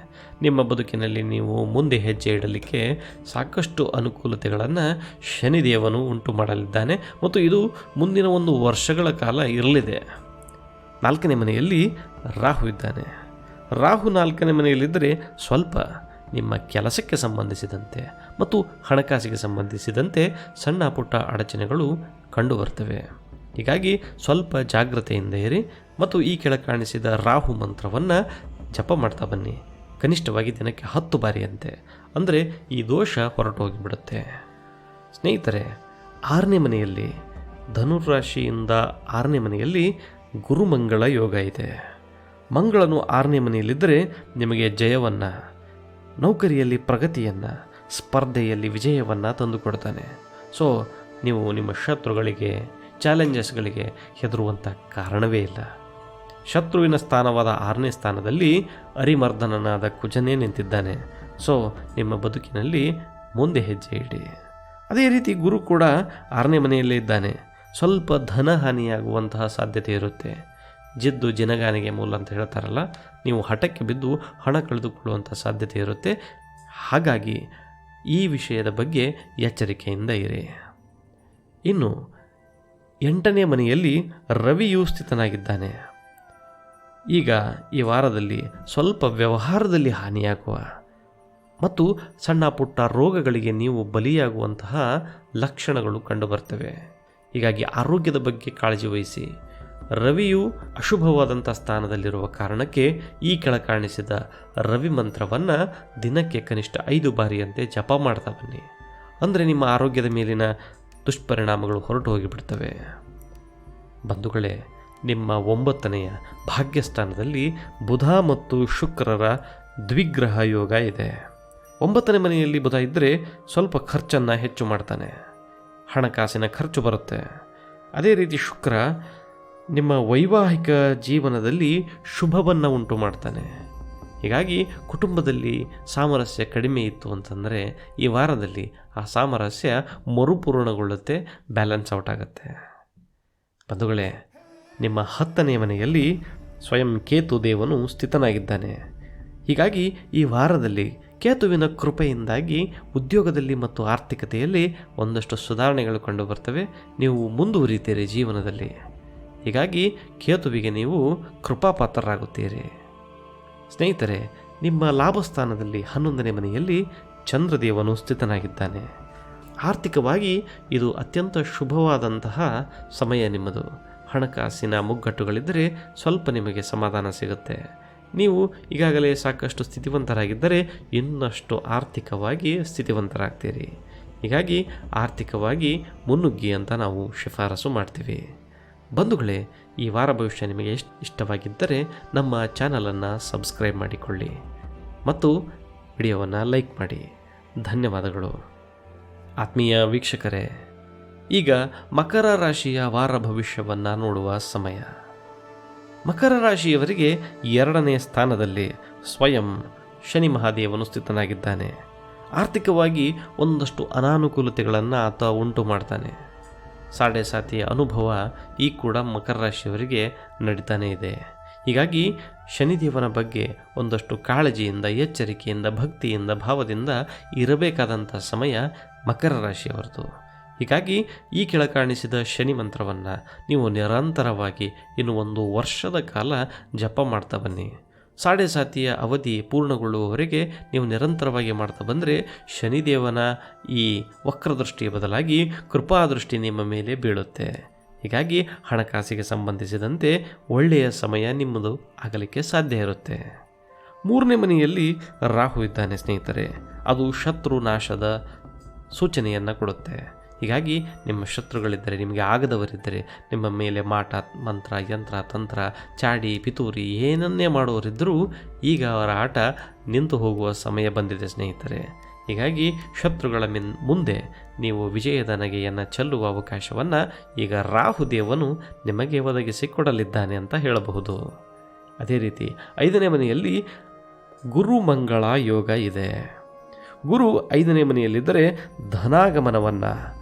ನಿಮ್ಮ ಬದುಕಿನಲ್ಲಿ ನೀವು ಮುಂದೆ ಹೆಜ್ಜೆ ಇಡಲಿಕ್ಕೆ ಸಾಕಷ್ಟು ಅನುಕೂಲತೆಗಳನ್ನು ಶನಿದೇವನು ಉಂಟು ಮಾಡಲಿದ್ದಾನೆ ಮತ್ತು ಇದು ಮುಂದಿನ 1 ವರ್ಷಗಳ ಕಾಲ ಇರಲಿದೆ. 4ನೇ ಮನೆಯಲ್ಲಿ ರಾಹು ಇದ್ದಾನೆ. ರಾಹು 4ನೇ ಮನೆಯಲ್ಲಿದ್ದರೆ ಸ್ವಲ್ಪ ನಿಮ್ಮ ಕೆಲಸಕ್ಕೆ ಸಂಬಂಧಿಸಿದಂತೆ ಮತ್ತು ಹಣಕಾಸಿಗೆ ಸಂಬಂಧಿಸಿದಂತೆ ಸಣ್ಣ ಪುಟ್ಟ ಅಡಚಣೆಗಳು ಕಂಡುಬರ್ತವೆ. ಹೀಗಾಗಿ ಸ್ವಲ್ಪ ಜಾಗ್ರತೆಯಿಂದ ಇರಿ ಮತ್ತು ಈ ಕೆಳಕಾಣಿಸಿದ ರಾಹು ಮಂತ್ರವನ್ನು ಜಪ ಮಾಡ್ತಾ ಬನ್ನಿ. ಕನಿಷ್ಠವಾಗಿ ದಿನಕ್ಕೆ 10 ಬಾರಿಯಂತೆ, ಅಂದರೆ ಈ ದೋಷ ಹೊರಟು ಹೋಗಿಬಿಡುತ್ತೆ. ಸ್ನೇಹಿತರೆ, 6ನೇ ಮನೆಯಲ್ಲಿ, ಧನುರಾಶಿಯಿಂದ 6ನೇ ಮನೆಯಲ್ಲಿ ಗುರುಮಂಗಳ ಯೋಗ ಇದೆ. ಮಂಗಳನು 6ನೇ ಮನೆಯಲ್ಲಿದ್ದರೆ ನಿಮಗೆ ಜಯವನ್ನು, ನೌಕರಿಯಲ್ಲಿ ಪ್ರಗತಿಯನ್ನು, ಸ್ಪರ್ಧೆಯಲ್ಲಿ ವಿಜಯವನ್ನು ತಂದುಕೊಡ್ತಾನೆ. ಸೊ ನೀವು ನಿಮ್ಮ ಶತ್ರುಗಳಿಗೆ, ಚಾಲೆಂಜಸ್ಗಳಿಗೆ ಹೆದರುವಂಥ ಕಾರಣವೇ ಇಲ್ಲ. ಶತ್ರುವಿನ ಸ್ಥಾನವಾದ 6ನೇ ಸ್ಥಾನದಲ್ಲಿ ಅರಿಮರ್ದನನಾದ ಕುಜನೇ ನಿಂತಿದ್ದಾನೆ. ಸೊ ನಿಮ್ಮ ಬದುಕಿನಲ್ಲಿ ಮುಂದೆ ಹೆಜ್ಜೆ ಇಡಿ. ಅದೇ ರೀತಿ ಗುರು ಕೂಡ 6ನೇ ಮನೆಯಲ್ಲೇ ಇದ್ದಾನೆ. ಸ್ವಲ್ಪ ಧನಹಾನಿಯಾಗುವಂತಹ ಸಾಧ್ಯತೆ ಇರುತ್ತೆ. ಜಿದ್ದು ಜಿನಗಾನಿಗೆ ಮೂಲ ಅಂತ ಹೇಳ್ತಾರಲ್ಲ, ನೀವು ಹಠಕ್ಕೆ ಬಿದ್ದು ಹಣ ಕಳೆದುಕೊಳ್ಳುವಂಥ ಸಾಧ್ಯತೆ ಇರುತ್ತೆ. ಹಾಗಾಗಿ ಈ ವಿಷಯದ ಬಗ್ಗೆ ಎಚ್ಚರಿಕೆಯಿಂದ ಇರಿ. ಇನ್ನು 8ನೇ ಮನೆಯಲ್ಲಿ ರವಿಯು ಸ್ಥಿತನಾಗಿದ್ದಾನೆ. ಈಗ ಈ ವಾರದಲ್ಲಿ ಸ್ವಲ್ಪ ವ್ಯವಹಾರದಲ್ಲಿ ಹಾನಿಯಾಗುವ ಮತ್ತು ಸಣ್ಣ ಪುಟ್ಟ ರೋಗಗಳಿಗೆ ನೀವು ಬಲಿಯಾಗುವಂತಹ ಲಕ್ಷಣಗಳು ಕಂಡುಬರ್ತವೆ. ಹೀಗಾಗಿ ಆರೋಗ್ಯದ ಬಗ್ಗೆ ಕಾಳಜಿ ವಹಿಸಿ. ರವಿಯು ಅಶುಭವಾದಂಥ ಸ್ಥಾನದಲ್ಲಿರುವ ಕಾರಣಕ್ಕೆ ಈ ಕೆಳ ಕಾಣಿಸಿದ ರವಿ ಮಂತ್ರವನ್ನು ದಿನಕ್ಕೆ ಕನಿಷ್ಠ 5 ಬಾರಿಯಂತೆ ಜಪ ಮಾಡ್ತಾ ಬನ್ನಿ. ಅಂದರೆ ನಿಮ್ಮ ಆರೋಗ್ಯದ ಮೇಲಿನ ದುಷ್ಪರಿಣಾಮಗಳು ಹೊರಟು ಹೋಗಿಬಿಡ್ತವೆ. ಬಂಧುಗಳೇ, ನಿಮ್ಮ 9ನೇ ಭಾಗ್ಯಸ್ಥಾನದಲ್ಲಿ ಬುಧ ಮತ್ತು ಶುಕ್ರರ ದ್ವಿಗ್ರಹ ಯೋಗ ಇದೆ. 9ನೇ ಮನೆಯಲ್ಲಿ ಬುಧ ಇದ್ದರೆ ಸ್ವಲ್ಪ ಖರ್ಚನ್ನು ಹೆಚ್ಚು ಮಾಡ್ತಾನೆ, ಹಣಕಾಸಿನ ಖರ್ಚು ಬರುತ್ತೆ. ಅದೇ ರೀತಿ ಶುಕ್ರ ನಿಮ್ಮ ವೈವಾಹಿಕ ಜೀವನದಲ್ಲಿ ಶುಭವನ್ನು ಉಂಟು ಮಾಡ್ತಾನೆ. ಹೀಗಾಗಿ ಕುಟುಂಬದಲ್ಲಿ ಸಾಮರಸ್ಯ ಕಡಿಮೆ ಇತ್ತು ಅಂತಂದರೆ ಈ ವಾರದಲ್ಲಿ ಆ ಸಾಮರಸ್ಯ ಮರುಪೂರ್ಣಗೊಳ್ಳುತ್ತೆ, ಬ್ಯಾಲೆನ್ಸ್ ಔಟ್ ಆಗುತ್ತೆ. ಬಂಧುಗಳೇ, ನಿಮ್ಮ 10ನೇ ಮನೆಯಲ್ಲಿ ಸ್ವಯಂ ಕೇತು ದೇವನು ಸ್ಥಿತನಾಗಿದ್ದಾನೆ. ಹೀಗಾಗಿ ಈ ವಾರದಲ್ಲಿ ಕೇತುವಿನ ಕೃಪೆಯಿಂದಾಗಿ ಉದ್ಯೋಗದಲ್ಲಿ ಮತ್ತು ಆರ್ಥಿಕತೆಯಲ್ಲಿ ಒಂದಷ್ಟು ಸುಧಾರಣೆಗಳು ಕಂಡು ಬರ್ತವೆ. ನೀವು ಮುಂದುವರಿತೀರಿ ಜೀವನದಲ್ಲಿ. ಹೀಗಾಗಿ ಕೇತುವಿಗೆ ನೀವು ಕೃಪಾಪಾತ್ರರಾಗುತ್ತೀರಿ. ಸ್ನೇಹಿತರೆ, ನಿಮ್ಮ ಲಾಭಸ್ಥಾನದಲ್ಲಿ 11ನೇ ಮನೆಯಲ್ಲಿ ಚಂದ್ರದೇವನು ಸ್ಥಿತನಾಗಿದ್ದಾನೆ. ಆರ್ಥಿಕವಾಗಿ ಇದು ಅತ್ಯಂತ ಶುಭವಾದಂತಹ ಸಮಯ ನಿಮ್ಮದು. ಹಣಕಾಸಿನ ಮುಗ್ಗಟ್ಟುಗಳಿದ್ದರೆ ಸ್ವಲ್ಪ ನಿಮಗೆ ಸಮಾಧಾನ ಸಿಗುತ್ತೆ. ನೀವು ಈಗಾಗಲೇ ಸಾಕಷ್ಟು ಸ್ಥಿತಿವಂತರಾಗಿದ್ದರೆ ಇನ್ನಷ್ಟು ಆರ್ಥಿಕವಾಗಿ ಸ್ಥಿತಿವಂತರಾಗ್ತೀರಿ. ಹೀಗಾಗಿ ಆರ್ಥಿಕವಾಗಿ ಮುನ್ನುಗ್ಗಿ ಅಂತ ನಾವು ಶಿಫಾರಸು ಮಾಡ್ತೀವಿ. ಬಂಧುಗಳೇ, ಈ ವಾರ ಭವಿಷ್ಯ ನಿಮಗೆ ಇಷ್ಟವಾಗಿದ್ದರೆ ನಮ್ಮ ಚಾನಲನ್ನು ಸಬ್ಸ್ಕ್ರೈಬ್ ಮಾಡಿಕೊಳ್ಳಿ ಮತ್ತು ವಿಡಿಯೋವನ್ನು ಲೈಕ್ ಮಾಡಿ. ಧನ್ಯವಾದಗಳು. ಆತ್ಮೀಯ ವೀಕ್ಷಕರೇ, ಈಗ ಮಕರ ರಾಶಿಯ ವಾರ ಭವಿಷ್ಯವನ್ನು ನೋಡುವ ಸಮಯ. ಮಕರ ರಾಶಿಯವರಿಗೆ 2ನೇ ಸ್ಥಾನದಲ್ಲಿ ಸ್ವಯಂ ಶನಿ ಮಹಾದೇವನು ಸ್ಥಿತನಾಗಿದ್ದಾನೆ. ಆರ್ಥಿಕವಾಗಿ ಒಂದಷ್ಟು ಅನಾನುಕೂಲತೆಗಳನ್ನು ಆತ ಉಂಟು ಮಾಡ್ತಾನೆ. ಸಾಡೆ ಸಾತಿಯ ಅನುಭವ ಈ ಕೂಡ ಮಕರ ರಾಶಿಯವರಿಗೆ ನಡೀತಾನೆ ಇದೆ. ಹೀಗಾಗಿ ಶನಿದೇವನ ಬಗ್ಗೆ ಒಂದಷ್ಟು ಕಾಳಜಿಯಿಂದ, ಎಚ್ಚರಿಕೆಯಿಂದ, ಭಕ್ತಿಯಿಂದ, ಭಾವದಿಂದ ಇರಬೇಕಾದಂಥ ಸಮಯ ಮಕರ ರಾಶಿಯವರದು. ಹೀಗಾಗಿ ಈ ಕೆಳ ಕಾಣಿಸಿದ ಶನಿ ಮಂತ್ರವನ್ನು ನೀವು ನಿರಂತರವಾಗಿ ಇನ್ನು 1 ವರ್ಷದ ಕಾಲ ಜಪ ಮಾಡ್ತಾ ಬನ್ನಿ. ಸಾಡೆ ಸಾತಿಯ ಅವಧಿ ಪೂರ್ಣಗೊಳ್ಳುವವರೆಗೆ ನೀವು ನಿರಂತರವಾಗಿ ಮಾಡ್ತಾ ಬಂದರೆ ಶನಿದೇವನ ಈ ವಕ್ರದೃಷ್ಟಿಯ ಬದಲಾಗಿ ಕೃಪಾದೃಷ್ಟಿ ನಿಮ್ಮ ಮೇಲೆ ಬೀಳುತ್ತೆ. ಹೀಗಾಗಿ ಹಣಕಾಸಿಗೆ ಸಂಬಂಧಿಸಿದಂತೆ ಒಳ್ಳೆಯ ಸಮಯ ನಿಮ್ಮದು ಆಗಲಿಕ್ಕೆ ಸಾಧ್ಯ ಇರುತ್ತೆ. 3ನೇ ಮನೆಯಲ್ಲಿ ರಾಹು ಇದ್ದಾನೆ ಸ್ನೇಹಿತರೆ. ಅದು ಶತ್ರು ನಾಶದ ಸೂಚನೆಯನ್ನು ಕೊಡುತ್ತೆ. ಹೀಗಾಗಿ ನಿಮ್ಮ ಶತ್ರುಗಳಿದ್ದರೆ, ನಿಮಗೆ ಆಗದವರಿದ್ದರೆ, ನಿಮ್ಮ ಮೇಲೆ ಮಾಟ, ಮಂತ್ರ, ಯಂತ್ರ, ತಂತ್ರ, ಚಾಡಿ, ಪಿತೂರಿ ಏನನ್ನೇ ಮಾಡುವವರಿದ್ದರೂ ಈಗ ಅವರ ಆಟ ನಿಂತು ಹೋಗುವ ಸಮಯ ಬಂದಿದೆ ಸ್ನೇಹಿತರೆ. ಹೀಗಾಗಿ ಶತ್ರುಗಳ ಮುಂದೆ ನೀವು ವಿಜಯದ ನಗೆಯನ್ನು ಚೆಲ್ಲುವ ಅವಕಾಶವನ್ನು ಈಗ ರಾಹುದೇವನು ನಿಮಗೆ ಒದಗಿಸಿಕೊಡಲಿದ್ದಾನೆ ಅಂತ ಹೇಳಬಹುದು. ಅದೇ ರೀತಿ 5ನೇ ಮನೆಯಲ್ಲಿ ಗುರು ಮಂಗಳ ಯೋಗ ಇದೆ. ಗುರು 5ನೇ ಮನೆಯಲ್ಲಿದ್ದರೆ ಧನಾಗಮನವನ್ನು,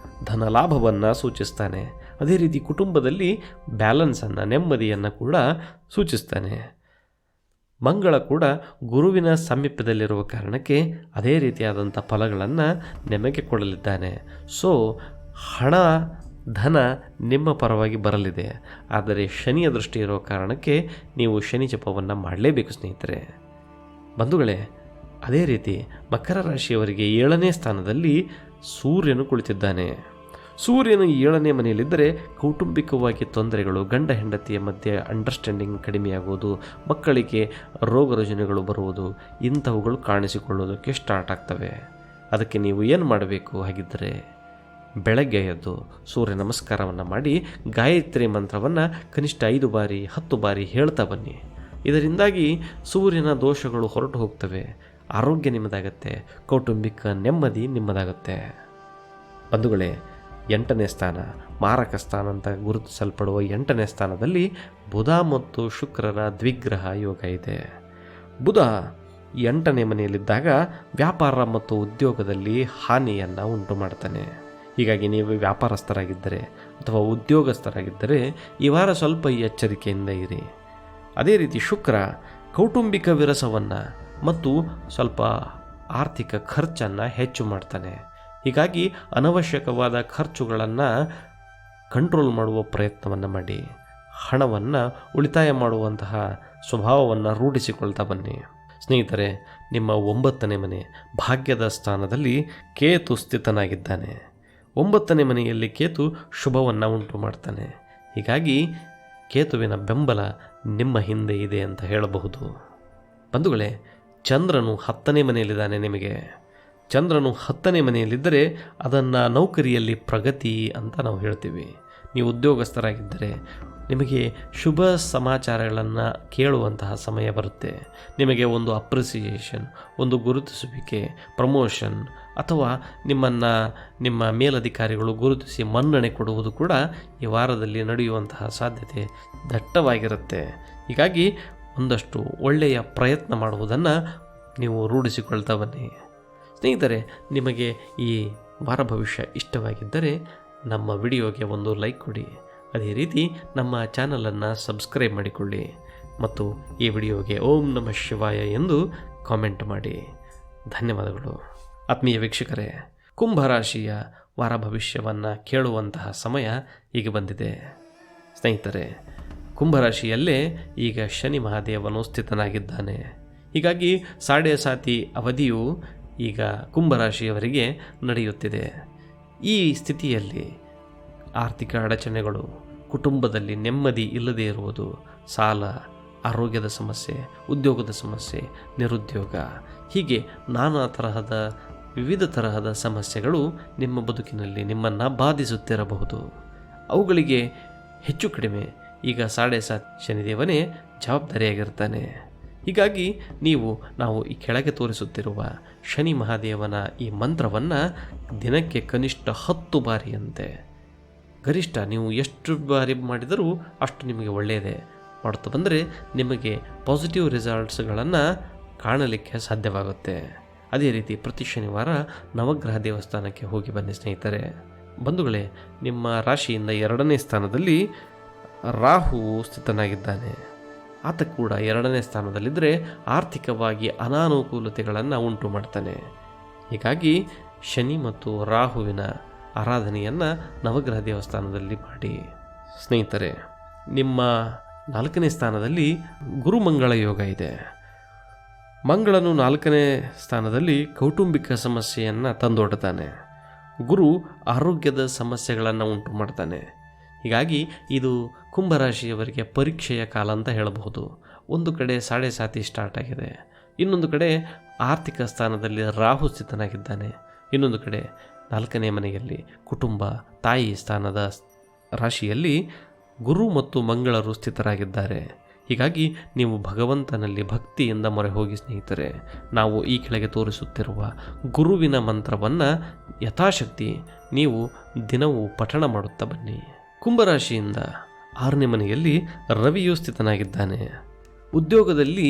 ಧನಲಾಭವನ್ನು ಸೂಚಿಸ್ತಾನೆ. ಅದೇ ರೀತಿ ಕುಟುಂಬದಲ್ಲಿ ಬ್ಯಾಲೆನ್ಸನ್ನು, ನೆಮ್ಮದಿಯನ್ನು ಕೂಡ ಸೂಚಿಸ್ತಾನೆ. ಮಂಗಳ ಕೂಡ ಗುರುವಿನ ಸಮೀಪದಲ್ಲಿರುವ ಕಾರಣಕ್ಕೆ ಅದೇ ರೀತಿಯಾದಂಥ ಫಲಗಳನ್ನು ನಿಮಗೆ ಕೊಡಲಿದ್ದಾನೆ. ಸೊ ಹಣ, ಧನ ನಿಮ್ಮ ಪರವಾಗಿ ಬರಲಿದೆ. ಆದರೆ ಶನಿಯ ದೃಷ್ಟಿ ಇರೋ ಕಾರಣಕ್ಕೆ ನೀವು ಶನಿ ಜಪವನ್ನು ಮಾಡಲೇಬೇಕು ಸ್ನೇಹಿತರೆ. ಬಂಧುಗಳೇ, ಅದೇ ರೀತಿ ಮಕರ ರಾಶಿಯವರಿಗೆ 7ನೇ ಸ್ಥಾನದಲ್ಲಿ ಸೂರ್ಯನು ಕುಳಿತಿದ್ದಾನೆ. ಸೂರ್ಯನು 7ನೇ ಮನೆಯಲ್ಲಿದ್ದರೆ ಕೌಟುಂಬಿಕವಾಗಿ ತೊಂದರೆಗಳು, ಗಂಡ ಹೆಂಡತಿಯ ಮಧ್ಯೆ ಅಂಡರ್ಸ್ಟ್ಯಾಂಡಿಂಗ್ ಕಡಿಮೆಯಾಗುವುದು, ಮಕ್ಕಳಿಗೆ ರೋಗ ರುಜಿನಗಳು ಬರುವುದು, ಇಂಥವುಗಳು ಕಾಣಿಸಿಕೊಳ್ಳೋದಕ್ಕೆ ಸ್ಟಾರ್ಟ್ ಆಗ್ತವೆ. ಅದಕ್ಕೆ ನೀವು ಏನು ಮಾಡಬೇಕು ಹಾಗಿದ್ದರೆ, ಬೆಳಗ್ಗೆ ಎದ್ದು ಸೂರ್ಯ ನಮಸ್ಕಾರವನ್ನು ಮಾಡಿ ಗಾಯತ್ರಿ ಮಂತ್ರವನ್ನು ಕನಿಷ್ಠ 5 ಬಾರಿ 10 ಬಾರಿ ಹೇಳ್ತಾ ಬನ್ನಿ. ಇದರಿಂದಾಗಿ ಸೂರ್ಯನ ದೋಷಗಳು ಹೊರಟು ಹೋಗ್ತವೆ, ಆರೋಗ್ಯ ನಿಮ್ಮದಾಗತ್ತೆ, ಕೌಟುಂಬಿಕ ನೆಮ್ಮದಿ ನಿಮ್ಮದಾಗುತ್ತೆ. ಬಂಧುಗಳೇ, 8ನೇ ಸ್ಥಾನ, ಮಾರಕ ಸ್ಥಾನ ಅಂತ ಗುರುತಿಸಲ್ಪಡುವ 8ನೇ ಸ್ಥಾನದಲ್ಲಿ ಬುಧ ಮತ್ತು ಶುಕ್ರರ ದ್ವಿಗ್ರಹ ಯೋಗ ಇದೆ. ಬುಧ 8ನೇ ಮನೆಯಲ್ಲಿದ್ದಾಗ ವ್ಯಾಪಾರ ಮತ್ತು ಉದ್ಯೋಗದಲ್ಲಿ ಹಾನಿಯನ್ನು ಉಂಟು ಮಾಡ್ತಾನೆ. ಹೀಗಾಗಿ ನೀವು ವ್ಯಾಪಾರಸ್ಥರಾಗಿದ್ದರೆ ಅಥವಾ ಉದ್ಯೋಗಸ್ಥರಾಗಿದ್ದರೆ ಈ ವಾರ ಸ್ವಲ್ಪ ಎಚ್ಚರಿಕೆಯಿಂದ ಇರಿ. ಅದೇ ರೀತಿ ಶುಕ್ರ ಕೌಟುಂಬಿಕ ವಿರಸವನ್ನು ಮತ್ತು ಸ್ವಲ್ಪ ಆರ್ಥಿಕ ಖರ್ಚನ್ನು ಹೆಚ್ಚು ಮಾಡ್ತಾನೆ. ಹೀಗಾಗಿ ಅನವಶ್ಯಕವಾದ ಖರ್ಚುಗಳನ್ನು ಕಂಟ್ರೋಲ್ ಮಾಡುವ ಪ್ರಯತ್ನವನ್ನು ಮಾಡಿ ಹಣವನ್ನು ಉಳಿತಾಯ ಮಾಡುವಂತಹ ಸ್ವಭಾವವನ್ನು ರೂಢಿಸಿಕೊಳ್ತಾ ಬನ್ನಿ. ಸ್ನೇಹಿತರೆ, ನಿಮ್ಮ 9ನೇ ಮನೆ ಭಾಗ್ಯದ ಸ್ಥಾನದಲ್ಲಿ ಕೇತು ಸ್ಥಿತನಾಗಿದ್ದಾನೆ. 9ನೇ ಮನೆಯಲ್ಲಿ ಕೇತು ಶುಭವನ್ನು ಉಂಟು ಮಾಡ್ತಾನೆ. ಹೀಗಾಗಿ ಕೇತುವಿನ ಬೆಂಬಲ ನಿಮ್ಮ ಹಿಂದೆ ಇದೆ ಅಂತ ಹೇಳಬಹುದು. ಬಂಧುಗಳೇ, ಚಂದ್ರನು 10ನೇ ಮನೆಯಲ್ಲಿದ್ದಾನೆ. ನಿಮಗೆ ಚಂದ್ರನು 10ನೇ ಮನೆಯಲ್ಲಿದ್ದರೆ ಅದನ್ನು ನೌಕರಿಯಲ್ಲಿ ಪ್ರಗತಿ ಅಂತ ನಾವು ಹೇಳ್ತೀವಿ. ನೀವು ಉದ್ಯೋಗಸ್ಥರಾಗಿದ್ದರೆ ನಿಮಗೆ ಶುಭ ಸಮಾಚಾರಗಳನ್ನು ಕೇಳುವಂತಹ ಸಮಯ ಬರುತ್ತೆ. ನಿಮಗೆ ಒಂದು ಅಪ್ರಿಸಿಯೇಷನ್, ಒಂದು ಗುರುತಿಸುವಿಕೆ, ಪ್ರಮೋಷನ್ ಅಥವಾ ನಿಮ್ಮ ಮೇಲಧಿಕಾರಿಗಳು ಗುರುತಿಸಿ ಮನ್ನಣೆ ಕೊಡುವುದು ಕೂಡ ಈ ವಾರದಲ್ಲಿ ನಡೆಯುವಂತಹ ಸಾಧ್ಯತೆ ದಟ್ಟವಾಗಿರುತ್ತೆ. ಹೀಗಾಗಿ ಒಂದಷ್ಟು ಒಳ್ಳೆಯ ಪ್ರಯತ್ನ ಮಾಡುವುದನ್ನು ನೀವು ರೂಢಿಸಿಕೊಳ್ತಾ ಬನ್ನಿ. ಸ್ನೇಹಿತರೆ, ನಿಮಗೆ ಈ ವಾರ ಭವಿಷ್ಯ ಇಷ್ಟವಾಗಿದ್ದರೆ ನಮ್ಮ ವಿಡಿಯೋಗೆ ಒಂದು ಲೈಕ್ ಕೊಡಿ. ಅದೇ ರೀತಿ ನಮ್ಮ ಚಾನಲನ್ನು ಸಬ್ಸ್ಕ್ರೈಬ್ ಮಾಡಿಕೊಳ್ಳಿ ಮತ್ತು ಈ ವಿಡಿಯೋಗೆ ಓಂ ನಮಃ ಶಿವಾಯ ಎಂದು ಕಾಮೆಂಟ್ ಮಾಡಿ. ಧನ್ಯವಾದಗಳು. ಆತ್ಮೀಯ ವೀಕ್ಷಕರೇ, ಕುಂಭರಾಶಿಯ ವಾರ ಭವಿಷ್ಯವನ್ನು ಕೇಳುವಂತಹ ಸಮಯ ಈಗ ಬಂದಿದೆ. ಸ್ನೇಹಿತರೆ, ಕುಂಭರಾಶಿಯಲ್ಲೇ ಈಗ ಶನಿ ಮಹಾದೇವನು ಸ್ಥಿತನಾಗಿದ್ದಾನೆ. ಹೀಗಾಗಿ ಸಾಡೆ ಸಾತಿ ಅವಧಿಯು ಈಗ ಕುಂಭರಾಶಿಯವರಿಗೆ ನಡೆಯುತ್ತಿದೆ. ಈ ಸ್ಥಿತಿಯಲ್ಲಿ ಆರ್ಥಿಕ ಅಡಚಣೆಗಳು, ಕುಟುಂಬದಲ್ಲಿ ನೆಮ್ಮದಿ ಇಲ್ಲದೇ ಇರುವುದು, ಸಾಲ, ಆರೋಗ್ಯದ ಸಮಸ್ಯೆ, ಉದ್ಯೋಗದ ಸಮಸ್ಯೆ, ನಿರುದ್ಯೋಗ, ಹೀಗೆ ನಾನಾ ತರಹದ ವಿವಿಧ ತರಹದ ಸಮಸ್ಯೆಗಳು ನಿಮ್ಮ ಬದುಕಿನಲ್ಲಿ ನಿಮ್ಮನ್ನು ಬಾಧಿಸುತ್ತಿರಬಹುದು. ಅವುಗಳಿಗೆ ಹೆಚ್ಚು ಕಡಿಮೆ ಈಗ ಸಾಡೆ ಸಾತ್ ಶನಿದೇವನೇ ಜವಾಬ್ದಾರಿಯಾಗಿರ್ತಾನೆ. ಹೀಗಾಗಿ ನಾವು ಈ ಕೆಳಗೆ ತೋರಿಸುತ್ತಿರುವ ಶನಿ ಮಹಾದೇವನ ಈ ಮಂತ್ರವನ್ನು ದಿನಕ್ಕೆ ಕನಿಷ್ಠ 10 ಬಾರಿಯಂತೆ, ಗರಿಷ್ಠ ನೀವು ಎಷ್ಟು ಬಾರಿ ಮಾಡಿದರೂ ಅಷ್ಟು ನಿಮಗೆ ಒಳ್ಳೆಯದೇ ಮಾಡುತ್ತಾ ಬಂದರೆ ನಿಮಗೆ ಪಾಸಿಟಿವ್ ರಿಸಲ್ಟ್ಸ್ಗಳನ್ನು ಕಾಣಲಿಕ್ಕೆ ಸಾಧ್ಯವಾಗುತ್ತೆ. ಅದೇ ರೀತಿ ಪ್ರತಿ ಶನಿವಾರ ನವಗ್ರಹ ದೇವಸ್ಥಾನಕ್ಕೆ ಹೋಗಿ ಬನ್ನಿ. ಸ್ನೇಹಿತರೆ, ಬಂಧುಗಳೇ, ನಿಮ್ಮ ರಾಶಿಯಿಂದ 2ನೇ ಸ್ಥಾನದಲ್ಲಿ ರಾಹು ಸ್ಥಿತನಾಗಿದ್ದಾನೆ. ಆತ ಕೂಡ 2ನೇ ಸ್ಥಾನದಲ್ಲಿದ್ದರೆ ಆರ್ಥಿಕವಾಗಿ ಅನಾನುಕೂಲತೆಗಳನ್ನು ಉಂಟು ಮಾಡ್ತಾನೆ. ಹೀಗಾಗಿ ಶನಿ ಮತ್ತು ರಾಹುವಿನ ಆರಾಧನೆಯನ್ನು ನವಗ್ರಹ ದೇವಸ್ಥಾನದಲ್ಲಿ ಮಾಡಿ. ಸ್ನೇಹಿತರೆ, ನಿಮ್ಮ 4ನೇ ಸ್ಥಾನದಲ್ಲಿ ಗುರುಮಂಗಳ ಯೋಗ ಇದೆ. ಮಂಗಳನು 4ನೇ ಸ್ಥಾನದಲ್ಲಿ ಕೌಟುಂಬಿಕ ಸಮಸ್ಯೆಯನ್ನು ತಂದೊಡ್ತಾನೆ. ಗುರು ಆರೋಗ್ಯದ ಸಮಸ್ಯೆಗಳನ್ನು ಉಂಟು ಮಾಡ್ತಾನೆ. ಹೀಗಾಗಿ ಇದು ಕುಂಭರಾಶಿಯವರಿಗೆ ಪರೀಕ್ಷೆಯ ಕಾಲ ಅಂತ ಹೇಳಬಹುದು. ಒಂದು ಕಡೆ ಸಾಡೆ ಸಾತಿ ಸ್ಟಾರ್ಟ್ ಆಗಿದೆ, ಇನ್ನೊಂದು ಕಡೆ ಆರ್ಥಿಕ ಸ್ಥಾನದಲ್ಲಿ ರಾಹು ಸ್ಥಿತನಾಗಿದ್ದಾನೆ, ಇನ್ನೊಂದು ಕಡೆ 4ನೇ ಮನೆಯಲ್ಲಿ ಕುಟುಂಬ, ತಾಯಿ ಸ್ಥಾನದ ರಾಶಿಯಲ್ಲಿ ಗುರು ಮತ್ತು ಮಂಗಳರು ಸ್ಥಿತರಾಗಿದ್ದಾರೆ. ಹೀಗಾಗಿ ನೀವು ಭಗವಂತನಲ್ಲಿ ಭಕ್ತಿಯಿಂದ ಮೊರೆ ಹೋಗಿ. ಸ್ನೇಹಿತರೆ, ನಾವು ಈ ಕೆಳಗೆ ತೋರಿಸುತ್ತಿರುವ ಗುರುವಿನ ಮಂತ್ರವನ್ನು ಯಥಾಶಕ್ತಿ ನೀವು ದಿನವೂ ಪಠಣ ಮಾಡುತ್ತಾ ಬನ್ನಿ. ಕುಂಭರಾಶಿಯಿಂದ 6ನೇ ಮನೆಯಲ್ಲಿ ರವಿಯು ಸ್ಥಿತನಾಗಿದ್ದಾನೆ. ಉದ್ಯೋಗದಲ್ಲಿ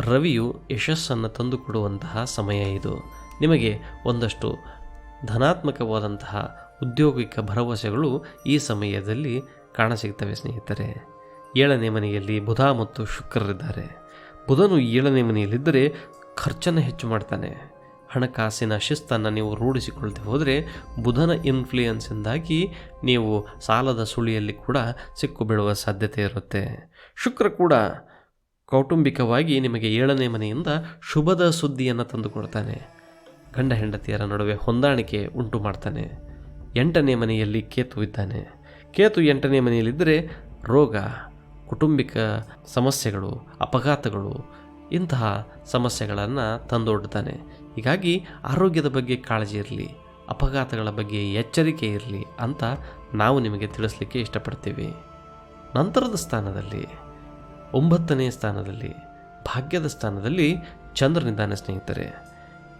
ರವಿಯು ಯಶಸ್ಸನ್ನು ತಂದುಕೊಡುವಂತಹ ಸಮಯ ಇದು. ನಿಮಗೆ ಒಂದಷ್ಟು ಧನಾತ್ಮಕವಾದಂತಹ ಉದ್ಯೋಗಿಕ ಭರವಸೆಗಳು ಈ ಸಮಯದಲ್ಲಿ ಕಾಣಸಿಗ್ತವೆ. ಸ್ನೇಹಿತರೆ, 7ನೇ ಮನೆಯಲ್ಲಿ ಬುಧ ಮತ್ತು ಶುಕ್ರರಿದ್ದಾರೆ. ಬುಧನು 7ನೇ ಮನೆಯಲ್ಲಿದ್ದರೆ ಖರ್ಚನ್ನು ಹೆಚ್ಚು ಮಾಡ್ತಾನೆ. ಹಣಕಾಸಿನ ಶಿಸ್ತನ್ನು ನೀವು ರೂಢಿಸಿಕೊಳ್ಳದೆ ಹೋದರೆ ಬುಧನ ಇನ್ಫ್ಲೂಯೆನ್ಸಿಂದಾಗಿ ನೀವು ಸಾಲದ ಸುಳಿಯಲ್ಲಿ ಕೂಡ ಸಿಕ್ಕು ಬೀಳುವ ಸಾಧ್ಯತೆ ಇರುತ್ತೆ. ಶುಕ್ರ ಕೂಡ ಕೌಟುಂಬಿಕವಾಗಿ ನಿಮಗೆ 7ನೇ ಮನೆಯಿಂದ ಶುಭದ ಸುದ್ದಿಯನ್ನು ತಂದುಕೊಡ್ತಾನೆ. ಗಂಡ ಹೆಂಡತಿಯರ ನಡುವೆ ಹೊಂದಾಣಿಕೆ ಉಂಟು ಮಾಡ್ತಾನೆ. 8ನೇ ಮನೆಯಲ್ಲಿ ಕೇತು ಇದ್ದಾನೆ. ಕೇತು 8ನೇ ಮನೆಯಲ್ಲಿದ್ದರೆ ರೋಗ, ಕುಟುಂಬಿಕ ಸಮಸ್ಯೆಗಳು, ಅಪಘಾತಗಳು, ಇಂತಹ ಸಮಸ್ಯೆಗಳನ್ನು ತಂದೊಡ್ತಾನೆ. ಹೀಗಾಗಿ ಆರೋಗ್ಯದ ಬಗ್ಗೆ ಕಾಳಜಿ ಇರಲಿ, ಅಪಘಾತಗಳ ಬಗ್ಗೆ ಎಚ್ಚರಿಕೆ ಇರಲಿ ಅಂತ ನಾವು ನಿಮಗೆ ತಿಳಿಸ್ಲಿಕ್ಕೆ ಇಷ್ಟಪಡ್ತೀವಿ. ನಂತರದ ಸ್ಥಾನದಲ್ಲಿ 9ನೇ ಸ್ಥಾನದಲ್ಲಿ ಭಾಗ್ಯದ ಸ್ಥಾನದಲ್ಲಿ ಚಂದ್ರನಿದ್ದಾನೆ. ಸ್ನೇಹಿತರೆ,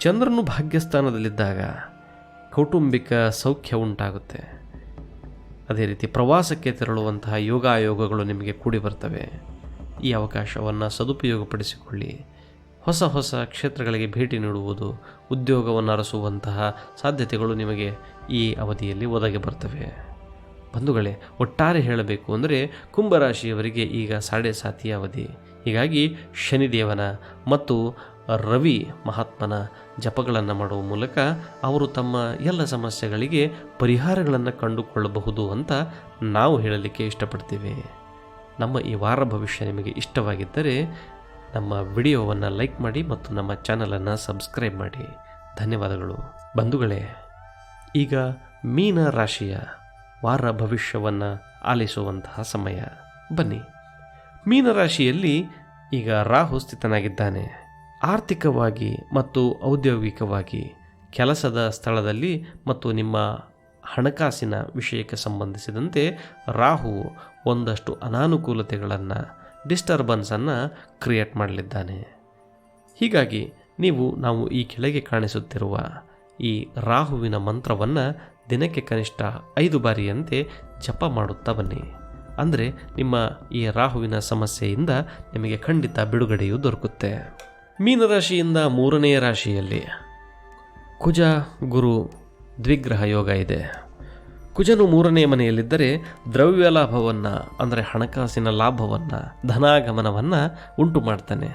ಚಂದ್ರನು ಭಾಗ್ಯಸ್ಥಾನದಲ್ಲಿದ್ದಾಗ ಕೌಟುಂಬಿಕ ಸೌಖ್ಯ ಉಂಟಾಗುತ್ತೆ. ಅದೇ ರೀತಿ ಪ್ರವಾಸಕ್ಕೆ ತೆರಳುವಂತಹ ಯೋಗಾಯೋಗಗಳು ನಿಮಗೆ ಕೂಡಿ ಬರ್ತವೆ. ಈ ಅವಕಾಶವನ್ನು ಸದುಪಯೋಗಪಡಿಸಿಕೊಳ್ಳಿ. ಹೊಸ ಹೊಸ ಕ್ಷೇತ್ರಗಳಿಗೆ ಭೇಟಿ ನೀಡುವುದು, ಉದ್ಯೋಗವನ್ನು ಅರಸುವಂತಹ ಸಾಧ್ಯತೆಗಳು ನಿಮಗೆ ಈ ಅವಧಿಯಲ್ಲಿ ಒದಗಿ ಬರ್ತವೆ. ಬಂಧುಗಳೇ, ಒಟ್ಟಾರೆ ಹೇಳಬೇಕು ಅಂದರೆ ಕುಂಭರಾಶಿಯವರಿಗೆ ಈಗ ಸಾಡೆ ಸಾತಿಯ ಅವಧಿ. ಹೀಗಾಗಿ ಶನಿದೇವನ ಮತ್ತು ರವಿ ಮಹಾತ್ಮನ ಜಪಗಳನ್ನು ಮಾಡುವ ಮೂಲಕ ಅವರು ತಮ್ಮ ಎಲ್ಲ ಸಮಸ್ಯೆಗಳಿಗೆ ಪರಿಹಾರಗಳನ್ನು ಕಂಡುಕೊಳ್ಳಬಹುದು ಅಂತ ನಾವು ಹೇಳಲಿಕ್ಕೆ ಇಷ್ಟಪಡ್ತೀವಿ. ನಮ್ಮ ಈ ವಾರ ಭವಿಷ್ಯ ನಿಮಗೆ ಇಷ್ಟವಾಗಿದ್ದರೆ ನಮ್ಮ ವಿಡಿಯೋವನ್ನು ಲೈಕ್ ಮಾಡಿ ಮತ್ತು ನಮ್ಮ ಚಾನಲನ್ನು ಸಬ್ಸ್ಕ್ರೈಬ್ ಮಾಡಿ. ಧನ್ಯವಾದಗಳು ಬಂಧುಗಳೇ. ಈಗ ಮೀನ ರಾಶಿಯ ವಾರ ಭವಿಷ್ಯವನ್ನು ಆಲಿಸುವಂತಹ ಸಮಯ. ಬನ್ನಿ. ಮೀನರಾಶಿಯಲ್ಲಿ ಈಗ ರಾಹು ಸ್ಥಿತನಾಗಿದ್ದಾನೆ. ಆರ್ಥಿಕವಾಗಿ ಮತ್ತು ಔದ್ಯೋಗಿಕವಾಗಿ ಕೆಲಸದ ಸ್ಥಳದಲ್ಲಿ ಮತ್ತು ನಿಮ್ಮ ಹಣಕಾಸಿನ ವಿಷಯಕ್ಕೆ ಸಂಬಂಧಿಸಿದಂತೆ ರಾಹು ಒಂದಷ್ಟು ಅನಾನುಕೂಲತೆಗಳನ್ನು, ಡಿಸ್ಟರ್ಬೆನ್ಸನ್ನು ಕ್ರಿಯೇಟ್ ಮಾಡಲಿದ್ದಾನೆ. ಹೀಗಾಗಿ ನಾವು ಈ ಕೆಳಗೆ ಕಾಣಿಸುತ್ತಿರುವ ಈ ರಾಹುವಿನ ಮಂತ್ರವನ್ನು ದಿನಕ್ಕೆ ಕನಿಷ್ಠ 5 ಬಾರಿಯಂತೆ ಜಪ ಮಾಡುತ್ತಾ ಬನ್ನಿ. ಅಂದರೆ ನಿಮ್ಮ ಈ ರಾಹುವಿನ ಸಮಸ್ಯೆಯಿಂದ ನಿಮಗೆ ಖಂಡಿತ ಬಿಡುಗಡೆಯು ದೊರಕುತ್ತೆ. ಮೀನರಾಶಿಯಿಂದ 3ನೇ ರಾಶಿಯಲ್ಲಿ ಕುಜ ಗುರು ದ್ವಿಗ್ರಹ ಯೋಗ ಇದೆ. ಕುಜನು 3ನೇ ಮನೆಯಲ್ಲಿದ್ದರೆ ದ್ರವ್ಯ ಲಾಭವನ್ನು, ಅಂದರೆ ಹಣಕಾಸಿನ ಲಾಭವನ್ನು, ಧನಾಗಮನವನ್ನು ಉಂಟು ಮಾಡ್ತಾನೆ.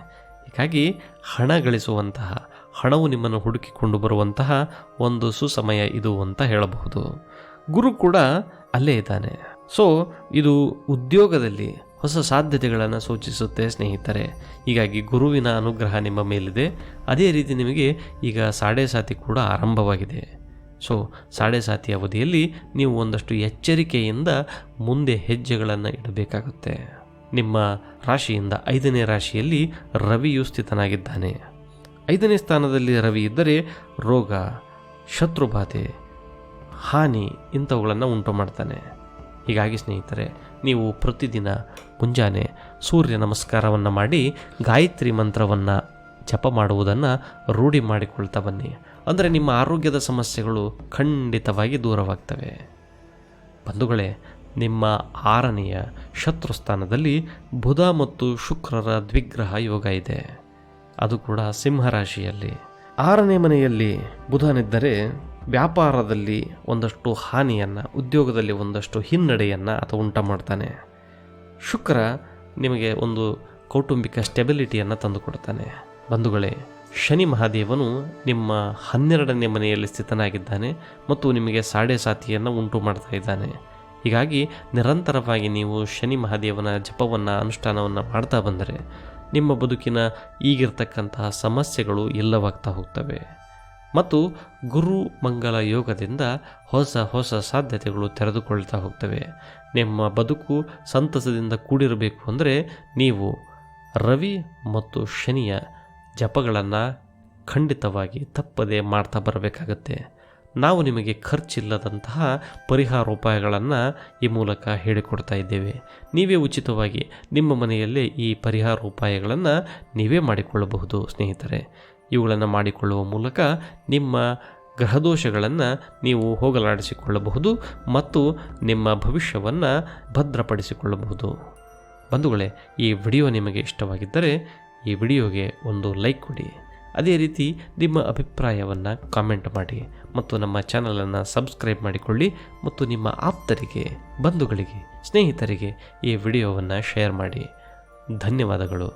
ಹೀಗಾಗಿ ಹಣ ಗಳಿಸುವಂತಹ, ಹಣವು ನಿಮ್ಮನ್ನು ಹುಡುಕಿಕೊಂಡು ಬರುವಂತಹ ಒಂದು ಸುಸಮಯ ಇದು ಅಂತ ಹೇಳಬಹುದು. ಗುರು ಕೂಡ ಅಲ್ಲೇ ಇದ್ದಾನೆ. ಸೊ ಇದು ಉದ್ಯೋಗದಲ್ಲಿ ಹೊಸ ಸಾಧ್ಯತೆಗಳನ್ನು ಸೂಚಿಸುತ್ತೆ ಸ್ನೇಹಿತರೆ. ಹೀಗಾಗಿ ಗುರುವಿನ ಅನುಗ್ರಹ ನಿಮ್ಮ ಮೇಲಿದೆ. ಅದೇ ರೀತಿ ನಿಮಗೆ ಈಗ ಸಾಡೆ ಸಾತಿ ಕೂಡ ಆರಂಭವಾಗಿದೆ. ಸೊ ಸಾಡೆ ಸಾತಿ ಅವಧಿಯಲ್ಲಿ ನೀವು ಒಂದಷ್ಟು ಎಚ್ಚರಿಕೆಯಿಂದ ಮುಂದೆ ಹೆಜ್ಜೆಗಳನ್ನು ಇಡಬೇಕಾಗುತ್ತೆ. ನಿಮ್ಮ ರಾಶಿಯಿಂದ 5ನೇ ರಾಶಿಯಲ್ಲಿ ರವಿಯು ಸ್ಥಿತನಾಗಿದ್ದಾನೆ. 5ನೇ ಸ್ಥಾನದಲ್ಲಿ ರವಿ ಇದ್ದರೆ ರೋಗ, ಶತ್ರುಬಾಧೆ, ಹಾನಿ ಇಂಥವುಗಳನ್ನು ಉಂಟು ಮಾಡ್ತಾನೆ. ಹೀಗಾಗಿ ಸ್ನೇಹಿತರೆ, ನೀವು ಪ್ರತಿದಿನ ಮುಂಜಾನೆ ಸೂರ್ಯ ನಮಸ್ಕಾರವನ್ನು ಮಾಡಿ ಗಾಯತ್ರಿ ಮಂತ್ರವನ್ನು ಜಪ ಮಾಡುವುದನ್ನು ರೂಢಿ ಮಾಡಿಕೊಳ್ತಾ ಬನ್ನಿ. ಅಂದರೆ ನಿಮ್ಮ ಆರೋಗ್ಯದ ಸಮಸ್ಯೆಗಳು ಖಂಡಿತವಾಗಿ ದೂರವಾಗ್ತವೆ. ಬಂಧುಗಳೇ, ನಿಮ್ಮ 6ನೆಯ ಶತ್ರುಸ್ಥಾನದಲ್ಲಿ ಬುಧ ಮತ್ತು ಶುಕ್ರರ ದ್ವಿಗ್ರಹ ಯೋಗ ಇದೆ. ಅದು ಕೂಡ ಸಿಂಹರಾಶಿಯಲ್ಲಿ. 6ನೇ ಮನೆಯಲ್ಲಿ ಬುಧನಿದ್ದರೆ ವ್ಯಾಪಾರದಲ್ಲಿ ಒಂದಷ್ಟು ಹಾನಿಯನ್ನು, ಉದ್ಯೋಗದಲ್ಲಿ ಒಂದಷ್ಟು ಹಿನ್ನಡೆಯನ್ನು ಆತ ಉಂಟು ಮಾಡ್ತಾನೆ. ಶುಕ್ರ ನಿಮಗೆ ಒಂದು ಕೌಟುಂಬಿಕ ಸ್ಟೆಬಿಲಿಟಿಯನ್ನು ತಂದುಕೊಡ್ತಾನೆ. ಬಂಧುಗಳೇ, ಶನಿ ಮಹಾದೇವನು ನಿಮ್ಮ 12ನೇ ಮನೆಯಲ್ಲಿ ಸ್ಥಿತನಾಗಿದ್ದಾನೆ ಮತ್ತು ನಿಮಗೆ ಸಾಡೆ ಸಾತಿಯನ್ನು ಉಂಟು ಮಾಡ್ತಾ ಇದ್ದಾನೆ. ಹೀಗಾಗಿ ನಿರಂತರವಾಗಿ ನೀವು ಶನಿ ಮಹಾದೇವನ ಜಪವನ್ನು, ಅನುಷ್ಠಾನವನ್ನು ಮಾಡ್ತಾ ಬಂದರೆ ನಿಮ್ಮ ಬದುಕಿನ ಈಗಿರ್ತಕ್ಕಂತಹ ಸಮಸ್ಯೆಗಳು ಇಲ್ಲವಾಗ್ತಾ ಹೋಗ್ತವೆ. ಮತ್ತು ಗುರು ಮಂಗಲ ಯೋಗದಿಂದ ಹೊಸ ಸಾಧ್ಯತೆಗಳು ತೆರೆದುಕೊಳ್ತಾ ಹೋಗ್ತವೆ. ನಿಮ್ಮ ಬದುಕು ಸಂತಸದಿಂದ ಕೂಡಿರಬೇಕು ಅಂದರೆ ನೀವು ರವಿ ಮತ್ತು ಶನಿಯ ಜಪಗಳನ್ನು ಖಂಡಿತವಾಗಿ ತಪ್ಪದೆ ಮಾಡ್ತಾ ಬರಬೇಕಾಗತ್ತೆ. ನಾವು ನಿಮಗೆ ಖರ್ಚಿಲ್ಲದಂತಹ ಪರಿಹಾರೋಪಾಯಗಳನ್ನು ಈ ಮೂಲಕ ಹೇಳಿಕೊಡ್ತಾ ಇದ್ದೇವೆ. ನೀವೇ ಉಚಿತವಾಗಿ ನಿಮ್ಮ ಮನೆಯಲ್ಲೇ ಈ ಪರಿಹಾರೋಪಾಯಗಳನ್ನು ನೀವೇ ಮಾಡಿಕೊಳ್ಳಬಹುದು ಸ್ನೇಹಿತರೆ. ಇವುಗಳನ್ನು ಮಾಡಿಕೊಳ್ಳುವ ಮೂಲಕ ನಿಮ್ಮ ಗ್ರಹದೋಷಗಳನ್ನು ನೀವು ಹೋಗಲಾಡಿಸಿಕೊಳ್ಳಬಹುದು ಮತ್ತು ನಿಮ್ಮ ಭವಿಷ್ಯವನ್ನು ಭದ್ರಪಡಿಸಿಕೊಳ್ಳಬಹುದು. ಬಂಧುಗಳೇ, ಈ ವಿಡಿಯೋ ನಿಮಗೆ ಇಷ್ಟವಾಗಿದ್ದರೆ ಈ ವಿಡಿಯೋಗೆ ಒಂದು ಲೈಕ್ ಕೊಡಿ. ಅದೇ ರೀತಿ ನಿಮ್ಮ ಅಭಿಪ್ರಾಯವನ್ನು ಕಾಮೆಂಟ್ ಮಾಡಿ ಮತ್ತು ನಮ್ಮ ಚಾನಲನ್ನು ಸಬ್ಸ್ಕ್ರೈಬ್ ಮಾಡಿಕೊಳ್ಳಿ ಮತ್ತು ನಿಮ್ಮ ಆಪ್ತರಿಗೆ, ಬಂಧುಗಳಿಗೆ, ಸ್ನೇಹಿತರಿಗೆ ಈ ವಿಡಿಯೋವನ್ನು ಶೇರ್ ಮಾಡಿ. ಧನ್ಯವಾದಗಳು.